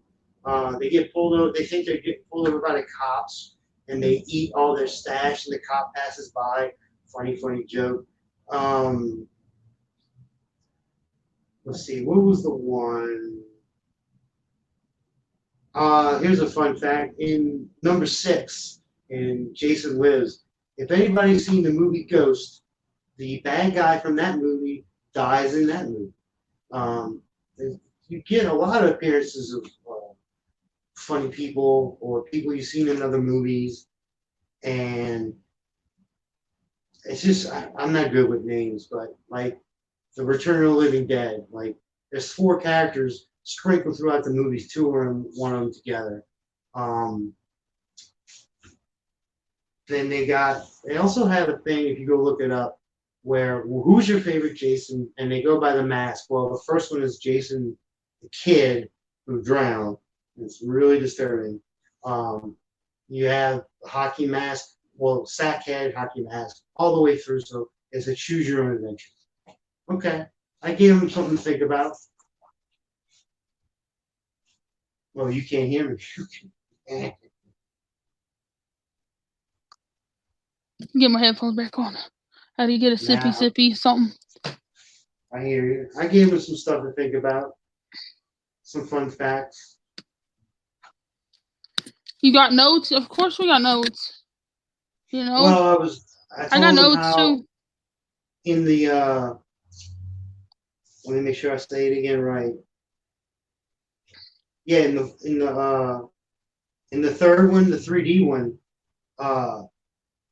They get pulled over. They think they're getting pulled over by the cops, and they eat all their stash, and the cop passes by. Funny joke. Um, let's see. What was the one? Here's a fun fact. In number 6, in Jason Lives, if anybody's seen the movie Ghost, the bad guy from that movie dies in that movie. Um, you get a lot of appearances of funny people or people you've seen in other movies, and it's just I'm not good with names, but like the Return of the Living Dead, like there's 4 characters sprinkled throughout the movies, 2 of them, one of them together. Um, then they also have a thing, if you go look it up, where well, who's your favorite Jason? And they go by the mask. Well, the first one is Jason, the kid who drowned. It's really disturbing. Um, you have the hockey mask, well, sackhead, hockey mask, all the way through. So it's a choose your own adventure. Okay, I gave him something to think about. Well, you can't hear me. Get my headphones back on. How do you get a Now sippy something? I hear you. I gave him some stuff to think about, some fun facts. You got notes? Of course we got notes. You know? Well, I I got told him notes how too. in the let me make sure I say it again right. Yeah, in the third one, the 3D one, uh,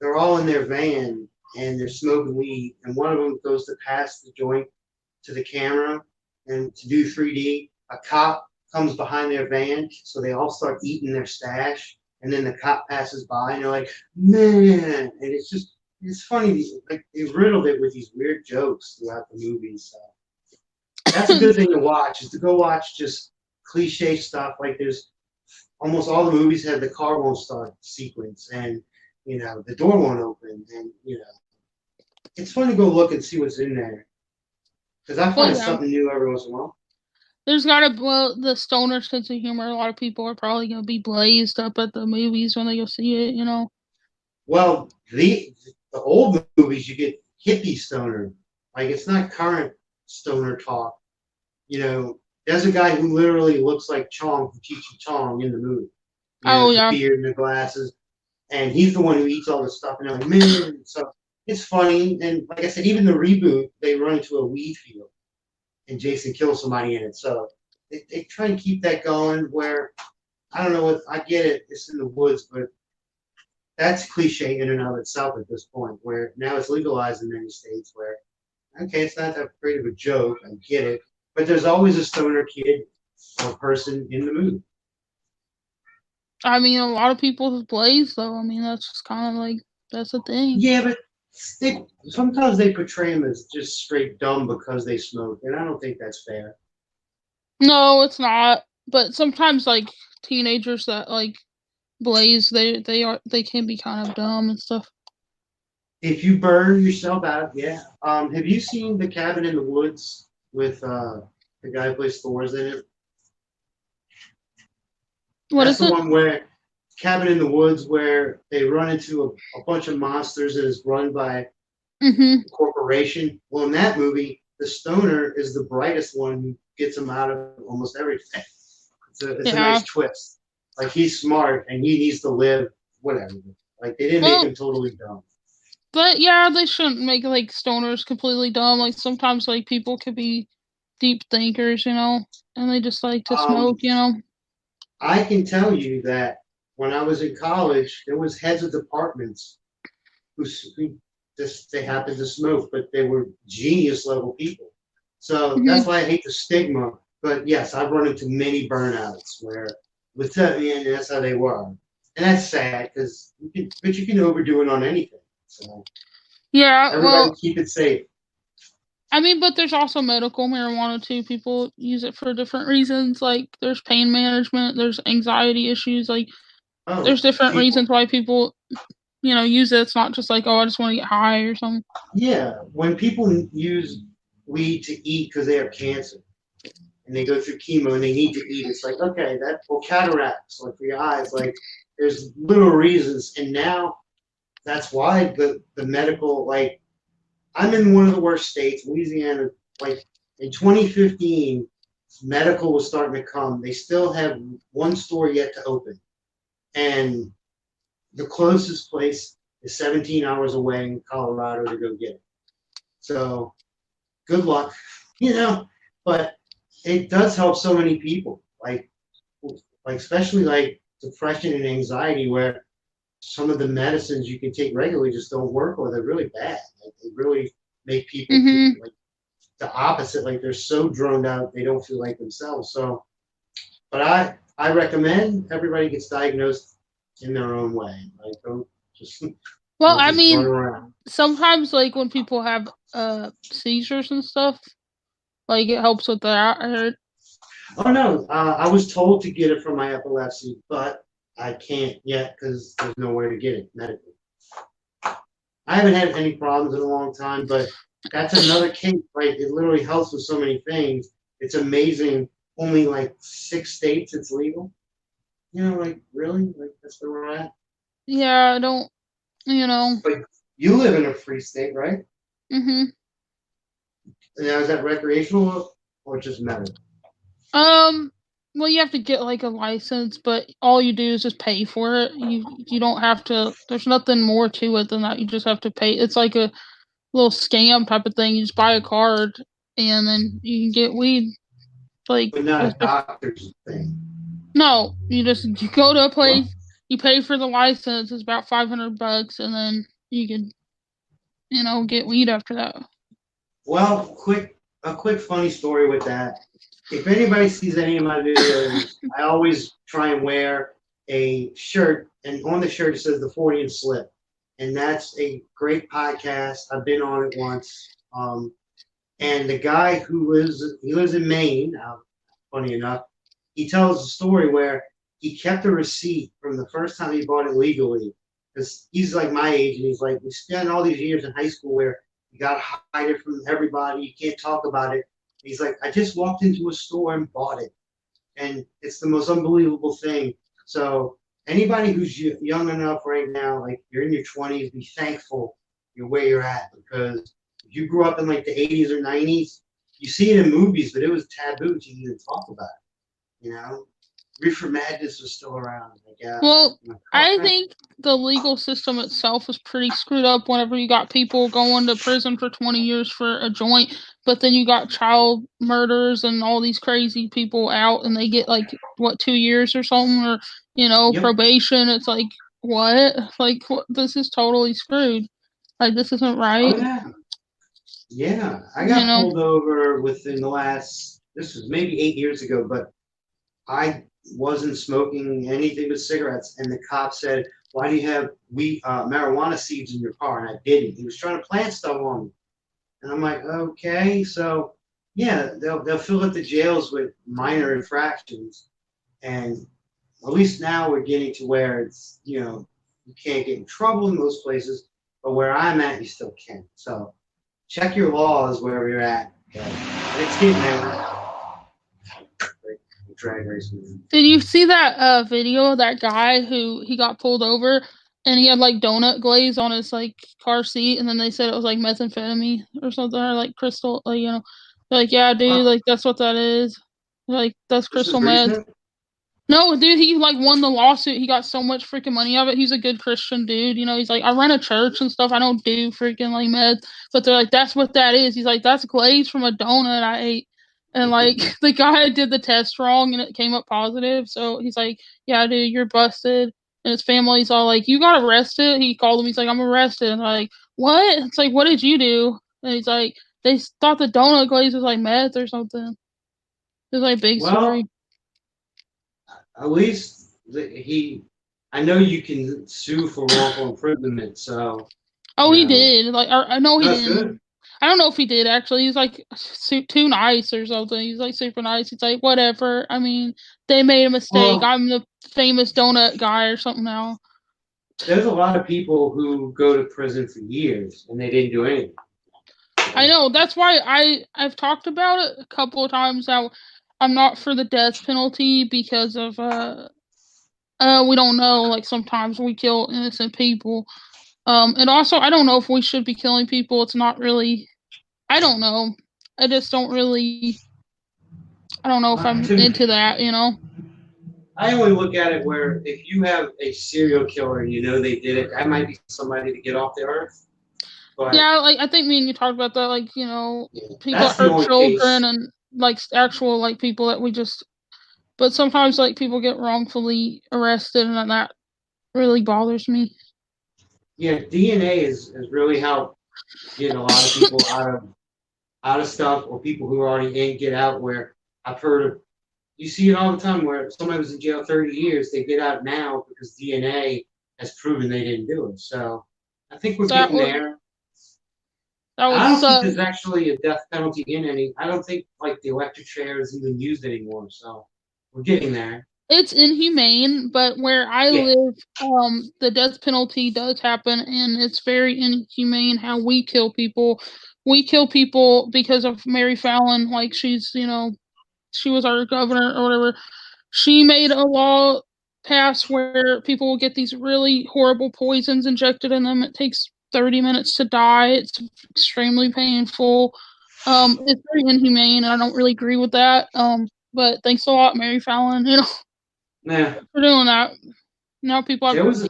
they're all in their van and they're smoking weed, and one of them goes to pass the joint to the camera and to do 3D. A cop comes behind their van, so they all start eating their stash, and then the cop passes by, and they're like, "Man!" And it's funny. Like they riddled it with these weird jokes throughout the movie. So that's a good thing to watch. Is to go watch just cliche stuff. Like there's almost all the movies have the car won't start sequence, and the door won't open, and it's fun to go look and see what's in there because I Well, find yeah. something new every once in a while. There's gotta the stoner sense of humor. A lot of people are probably gonna be blazed up at the movies when they go see it. You know. Well, the old movies you get hippie stoner, like it's not current stoner talk. There's a guy who literally looks like Chong from Cheech and Chong in the movie. Oh The yeah. beard and the glasses, and he's the one who eats all the stuff. And they're like, man, so it's funny. And like I said, even the reboot, they run into a weed field, and Jason kills somebody in it. So they try and keep that going. Where I don't know what I get it. It's in the woods, but that's cliche in and of itself at this point. Where now it's legalized in many states. Where okay, it's not that great of a joke. I get it, but there's always a stoner kid or person in the movie. I mean, a lot of people blaze though. I mean, that's just kind of like that's a thing. Yeah, but sometimes they portray them as just straight dumb because they smoke, and I don't think that's fair. No, it's not. But sometimes like teenagers that like blaze, they can be kind of dumb and stuff. If you burn yourself out, yeah. Have you seen The Cabin in the Woods with the guy who plays Thor's in it? What That's is the it? one where Cabin in the Woods where they run into a bunch of monsters and it's run by Mhm. a corporation. Well, in that movie, the stoner is the brightest one who gets them out of almost everything. It's a Yeah. nice twist. Like he's smart and he needs to live, whatever. Like they didn't make Well, him totally dumb. but yeah, they shouldn't make like stoners completely dumb. Like sometimes like people could be deep thinkers, and they just like to Um, smoke. I can tell you that when I was in college, there was heads of departments who just they happened to smoke, but they were genius level people. So that's Mhm. why I hate the stigma. but yes, I've run into many burnouts where with that, and that's how they were, and that's sad because but you can overdo it on anything. So Yeah, everybody well, keep it safe. I mean, but there's also medical marijuana too. People use it for different reasons. Like there's pain management, there's anxiety issues. Like Oh, there's different people, reasons why people, use it. It's not just like, oh, I just want to get high or something. yeah, when people use weed to eat because they have cancer and they go through chemo and they need to eat, it's like okay, that or cataracts, like for your eyes, like there's little reasons, and now that's why the medical like I'm in one of the worst states, Louisiana. Like in 2015, medical was starting to come. They still have one store yet to open, and the closest place is 17 hours away in Colorado to go get it. So good luck, you know. But it does help so many people, like especially like depression and anxiety, where some of the medicines you can take regularly just don't work or they're really bad. Like they really make people feel Mm-hmm. like the opposite. Like they're so droned out, they don't feel like themselves. So, but I recommend everybody gets diagnosed in their own way. Like don't just Well, don't I just run mean, around. sometimes like when people have seizures and stuff, like it helps with that. I heard. Oh no, I was told to get it for my epilepsy, but I can't yet because there's nowhere to get it medically. I haven't had any problems in a long time, but that's another case. Right, it literally helps with so many things. It's amazing. Only like 6 states it's legal. Like really, like that's where we're at. Yeah, I don't. You know. But you live in a free state, right? Mhm. And now is that recreational or just medical? Um. Well, you have to get like a license, but all you do is just pay for it. You don't have to. There's nothing more to it than that. You just have to pay. It's like a little scam type of thing. You just buy a card and then you can get weed. Like But not it's a just doctor's thing. no. You go to a Well, place. You pay for the license. It's about $500, and then you can get weed after that. well, a quick funny story with that. If anybody sees any of my videos, I always try and wear a shirt, and on the shirt it says the 40 and slip, and that's a great podcast. I've been on it once. And the guy he lives in Maine. Funny enough, he tells a story where he kept a receipt from the first time he bought it legally, because he's like my age, and he's like, we spent all these years in high school where you got to hide it from everybody, you can't talk about it. He's like, I just walked into a store and bought it, and it's the most unbelievable thing. So anybody who's young enough right now, like you're in your 20s, be thankful you're where you're at, because if you grew up in like the 80s or 90s, you see it in movies, but it was taboo to even talk about it. Reefer Madness was still around, I guess. Well, I think the legal system itself is pretty screwed up whenever you got people going to prison for 20 years for a joint, but then you got child murders and all these crazy people out and they get like, what, 2 years or something, or, Yep. probation. It's like, what? Like, what? This is totally screwed. Like, this isn't Oh right. yeah. Yeah. I You got know? pulled over within the last this was maybe 8 years ago, but I wasn't smoking anything but cigarettes, and the cop said, "Why do you have marijuana seeds in your car?" And I didn't. He was trying to plant stuff on me, and I'm like, "Okay." So yeah, they'll fill up the jails with minor infractions, and at least now we're getting to where it's you can't get in trouble in those places, but where I'm at, you still can. So check your laws wherever you're at. But it's getting there. Drag racing. Did you see that video of that guy who he got pulled over and he had like donut glaze on his like car seat and then they said it was like methamphetamine or something, or like crystal, like they're like, yeah dude, Wow, like that's what that is. Like that's this crystal was meth. recent. No, dude, he like won the lawsuit. He got so much freaking money out of it. He's a good Christian dude. He's like, I run a church and stuff. I don't do freaking like meth. But they're like, that's what that is. He's like, that's glaze from a donut I ate. And like the guy did the test wrong and it came up positive. So he's like, yeah, dude, you're busted. And his family's all like, you got arrested? He called him. He's like, I'm arrested. And they're like, what? It's like, what did you do? And he's like, they thought the donut glaze was like meth or something. It's like a big story. Well, at least I know you can sue for wrongful imprisonment, so Oh, you he know did. Like, I know he that's didn't. good. I don't know if he did actually. He's like too nice or something. He's like super nice. He's like whatever. I mean, they made a mistake. Well, I'm the famous donut guy or something now. there's a lot of people who go to prison for years and they didn't do anything. I know. That's why I've talked about it a couple of times. How I'm not for the death penalty because of we don't know. Like sometimes we kill innocent people. And also I don't know if we should be killing people. It's not really. I don't know. I just don't really. I don't know if I'm into that. You know. I only look at it where if you have a serial killer and you know they did it, that might be somebody to get off the earth. But Yeah, like I think me and you talked about that. Like you know, yeah, people that that's the hurt only children case. and like actual like people that we just. But sometimes like people get wrongfully arrested and that really bothers me. Yeah, DNA is really how get a lot of people out of stuff, or people who are already in get out. Where I've heard of, you see it all the time where somebody was in jail 30 years, they get out now because DNA has proven they didn't do it. So I think we're That getting would there. that would I don't think suck. there's actually a death penalty in any. I don't think like the electric chair is even used anymore. So we're getting there. It's inhumane, but where I Yeah. live, the death penalty does happen, and it's very inhumane how we kill people. We kill people because of Mary Fallon. Like she's, you know, she was our governor or whatever. She made a law pass where people will get these really horrible poisons injected in them. It takes 30 minutes to die. It's extremely painful. It's very inhumane, and I don't really agree with that. But thanks a lot, Mary Fallon, you know, Nah. for doing that. Now people have There was a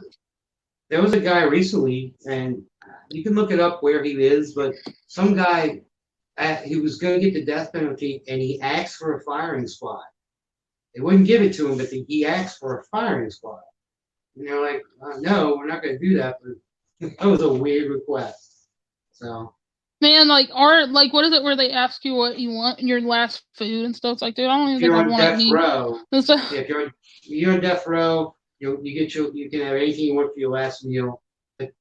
there was a guy recently, and you can look it up where he is, but some guy he was going to get the death penalty, and he asked for a firing squad. They wouldn't give it to him, but he asked for a firing squad. And they're like, no, we're not going to do that. But that was a weird request. So man, like art, like what is it where they ask you what you want your last food and stuff? It's like, dude, I don't even if think you're I on want to death eat. row, It's yeah, if you're on death row, you can have anything you want for your last meal. But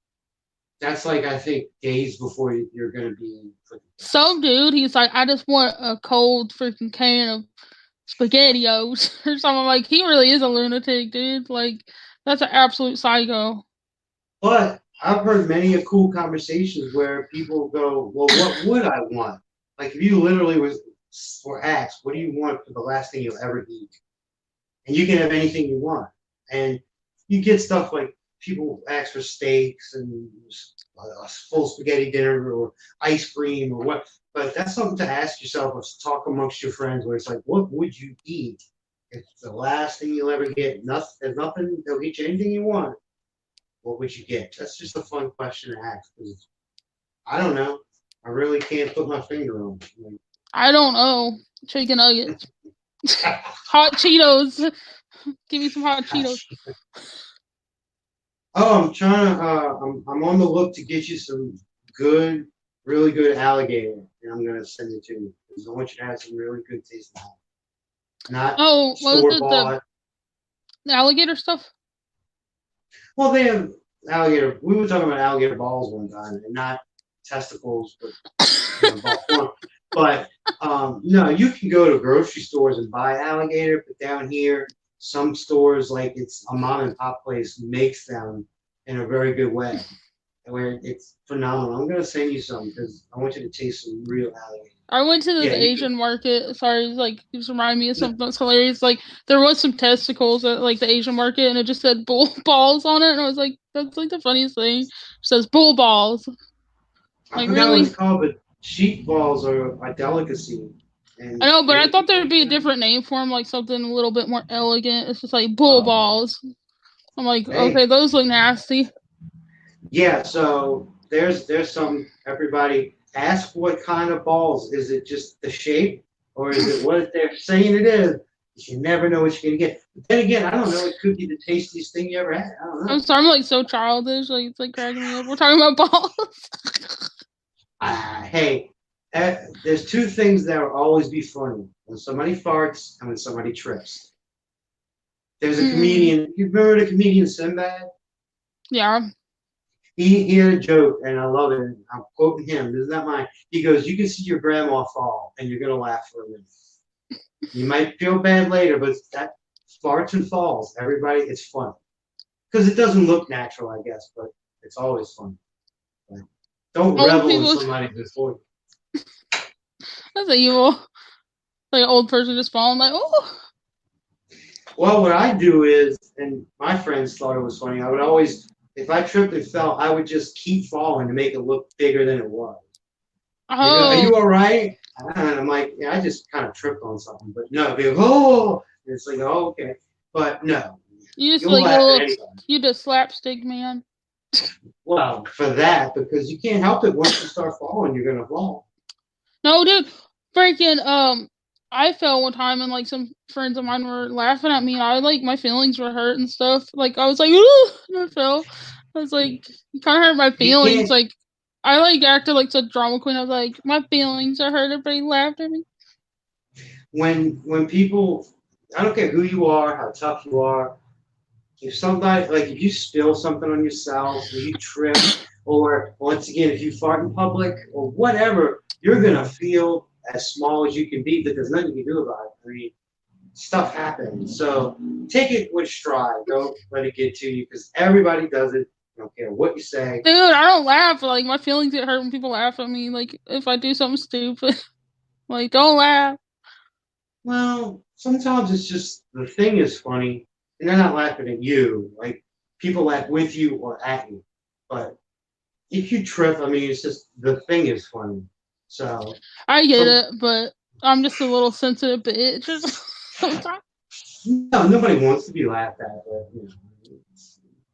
that's like I think days before you're going to be in prison. some dude, he's like, I just want a cold freaking can of SpaghettiOs or something. Like he really is a lunatic, dude. Like that's an absolute psycho. But I've heard many cool conversations where people go, "Well, what would I want?" Like if you literally were asked, "What do you want for the last thing you'll ever eat?" And you can have anything you want, and you get stuff like people ask for steaks and a full spaghetti dinner or ice cream or what. But that's something to ask yourself or talk amongst your friends where it's like, what would you eat if it's the last thing you'll ever get? Nothing, there's nothing, they'll get you anything you want. What would you get? That's just a fun question to ask. I don't know. I really can't put my finger on it. I don't know. Chicken nuggets, hot Cheetos. Give me some hot Cheetos. Oh, I'm trying to. I'm on the look to get you some good, really good alligator, and I'm gonna send it to you because I want you to have some really good tasting alligator, not Oh, what was store it? bought. The alligator stuff. Well, they have alligator. We were talking about alligator balls one time, and not testicles, but But no, you can go to grocery stores and buy alligator, but down here, some stores, like it's a mom and pop place, makes them in a very good way, where it's phenomenal. I'm gonna send you some because I want you to taste some real alligator. I went to this Yeah, you can. Asian market. Sorry, it's like it just reminded me of something that's hilarious. Like there was some testicles at like the Asian market, and it just said bull balls on it, and I was like, that's like the funniest thing. It says bull balls. I Like forgot what really? it's called, but sheep balls are a delicacy, I and know, but I thought people there would make be a them. different name for them, like something a little bit more elegant. It's just like bull Oh, balls. I'm like, hey, okay, those look nasty. yeah, so there's some everybody ask what kind of balls. Is it just the shape or is it what they're saying it is? You never know what you're gonna get. But then again, I don't know, it could be the tastiest thing you ever had. I don't I'm know. sorry, I'm like so childish. Like it's like cracking me up. We're talking about balls. Hey, There's two things that will always be funny: when somebody farts and when somebody trips. There's a Mm, comedian. You remember the comedian Sinbad? yeah. He had a joke, and I love it. I'm quoting him. This is not mine. He goes, "You can see your grandma fall, and you're gonna laugh for a minute. You might feel bad later, but that farts and falls. Everybody, it's fun because it doesn't look natural, I guess, but it's always fun. Like, don't Old revel in people. somebody before. That's a evil. Like an old person just falling. Like, oh. Well, what I do is, and my friends thought it was funny. I would always, if I tripped and fell, I would just keep falling to make it look bigger than it was. They go, "Are Oh. you all right?" And I'm like, "Yeah, I just kind of tripped on something." But no, they go, "Oh," and it's like, "Oh, okay." But no, You just you'll like a laugh at little. anybody. You just slapstick man. Well, for that, because you can't help it. Once you start falling, you're gonna fall. No, dude, freaking I fell one time and like some friends of mine were laughing at me and I like my feelings were hurt and stuff. Like I was like, ooh, and I fell. I was like, you kind of hurt my You feelings. can't Like I like acted like such drama queen. I was like, my feelings are hurt. Everybody laughed at me. when people. I don't care who you are, how tough you are. If somebody like if you spill something on yourself, or you trip, or once again if you fart in public or whatever, you're gonna feel as small as you can be, but there's nothing you can do about it. I mean, stuff happens. So take it with stride. Don't let it get to you because everybody does it. I don't care what you say. Dude, I don't laugh. Like my feelings get hurt when people laugh at me. Like if I do something stupid, like don't laugh. Well, sometimes it's just the thing is funny, and they're not laughing at you. Like people laugh with you or at you. But if you trip, I mean, it's just the thing is funny. So I get some it, but I'm just a little sensitive bitch. Sometimes. no, nobody wants to be laughed at, but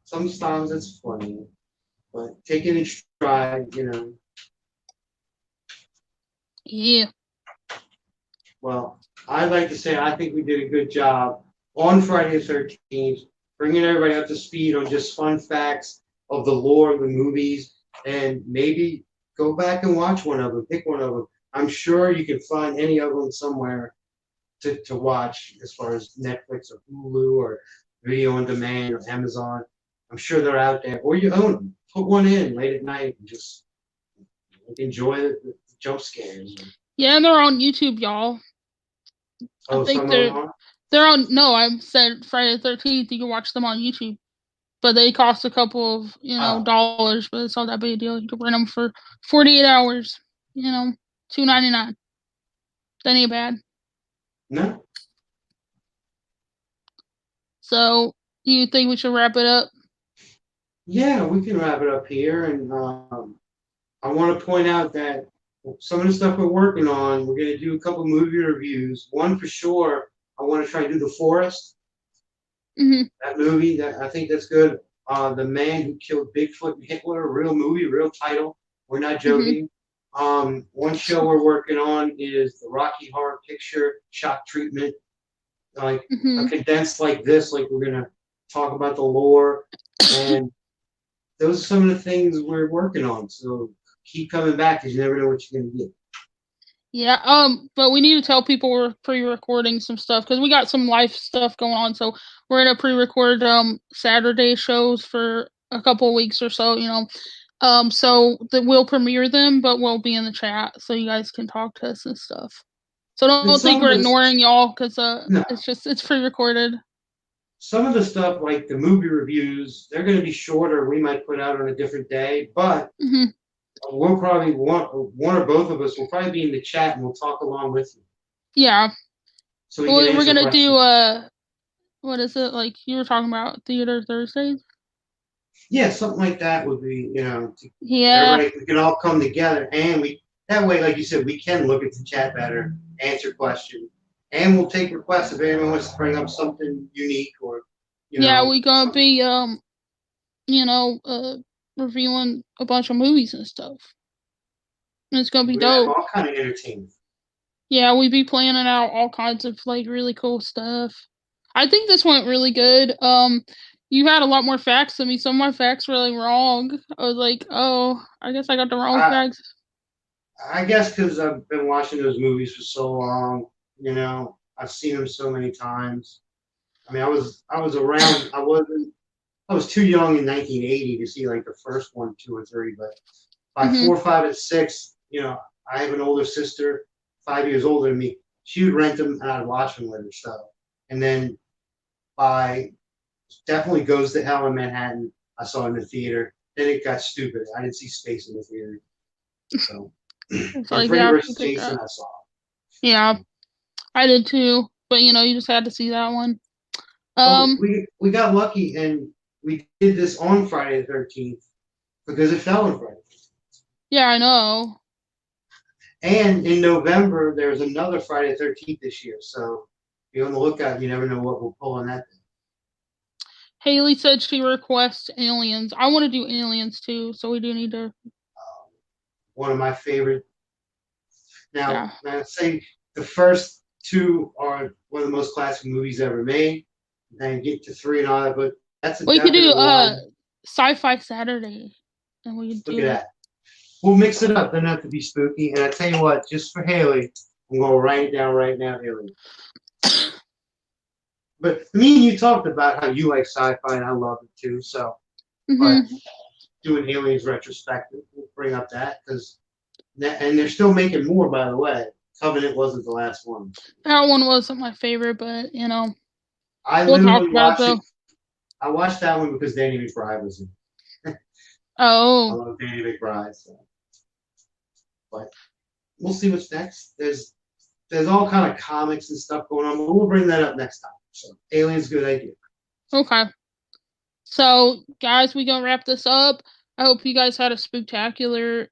sometimes it's funny. But take it in stride. Yeah. Well, I'd like to say I think we did a good job on Friday the 13th, bringing everybody up to speed on just fun facts of the lore of the movies, and maybe go back and watch one of them, pick one of them. I'm sure you can find any of them somewhere to watch as far as Netflix or Hulu or video on demand or Amazon. I'm sure they're out there, or you own them. Put one in late at night and just enjoy the jump scares. Yeah, and they're on YouTube, y'all. I Oh, think some of them are? they're on. No, I said Friday the 13th. You can watch them on YouTube, but they cost a couple of Oh, dollars. But it's not that big a deal. You can rent them for 48 hours. $2.99. That ain't bad. no. So, do you think we should wrap it up? Yeah, we can wrap it up here. And I want to point out that some of the stuff we're working on, we're going to do a couple movie reviews. One for sure, I want to try and do The Forest. Hmm. That movie, that I think that's good. The Man Who Killed Bigfoot and Hitler, real movie, real title. We're not Hmm. joking. One show we're working on is the Rocky Horror Picture Shock Treatment, like a Hmm. condensed like this. Like we're gonna talk about the lore, and those are some of the things we're working on. So keep coming back because you never know what you're gonna get. Yeah. But we need to tell people we're pre-recording some stuff because we got some live stuff going on. So we're gonna pre-record Saturday shows for a couple of weeks or so. So that we'll premiere them, but we'll be in the chat so you guys can talk to us and stuff. So And don't think some of we're this, ignoring y'all because no, it's pre-recorded. some of the stuff like the movie reviews, they're gonna be shorter. We might put out on a different day, but Hmm. we'll probably one or both of us will probably be in the chat and we'll talk along with you Yeah. so we can Well, we're answer gonna do questions. what is it like you were talking about theater Thursdays? Yeah, something like that would be, Yeah. everybody we can all come together and we that way, like you said, we can look at the chat better, answer questions, and we'll take requests if anyone wants to bring up something unique or Yeah, we gonna something. be you know, reviewing a bunch of movies and stuff. And it's gonna be We're gonna have dope. all kind of entertainment. Yeah, we be planning out all kinds of like really cool stuff. I think this went really good. You had a lot more facts than me. Some of my facts were really wrong. I was like, oh, I guess I got the wrong I facts. I guess because I've been watching those movies for so long, I've seen them so many times. I mean, I was around. I was too young in 1980 to see like the first one, two, or three. But by Mhm. four, five, and six, I have an older sister, 5 years older than me. She would rent them and I'd watch them with her. So, and then by definitely Goes to Hell in Manhattan, I saw in the theater. Then it got stupid. I didn't see space in the theater. So, It's and like Freddy yeah, versus pick Jason, that. I saw. Yeah, I did too. But you just had to see that one. Well, Um, we got lucky and we did this on Friday the 13th because it fell on Friday. yeah, I know. And in November, there's another Friday the 13th this year. So be on the lookout. You never know what we'll pull on that day. Haley said she requests aliens. I want to do aliens too, so we do need to. One of my favorite. Now, Yeah, I say the first two are one of the most classic movies ever made. And get to three and all that, but that's a we could do definite one. Sci-Fi Saturday, and we could Look at do it. that. We'll mix it up. Doesn't have to be spooky. And I tell you what, just for Haley, I'm going to write it down right now, Haley. But me and you talked about how you like sci-fi, and I love it too. So, but Mhm. doing Aliens retrospective, we'll bring up that because, and they're still making more, by the way. Covenant wasn't the last one. That one wasn't my favorite, but I we'll talk literally about it watched though. it. I watched that one because Danny McBride was in. I Oh, love Danny McBride. So, but we'll see what's next. There's all kind of comics and stuff going on, but we'll bring that up next time. So, Aliens, good idea. okay. So, guys, we gonna wrap this up. I hope you guys had a spectacular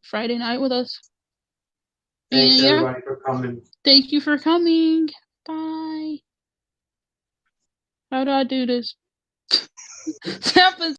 Friday night with us. Thanks And yeah, everybody for coming. thank you for coming. Bye. How do I do this? Snap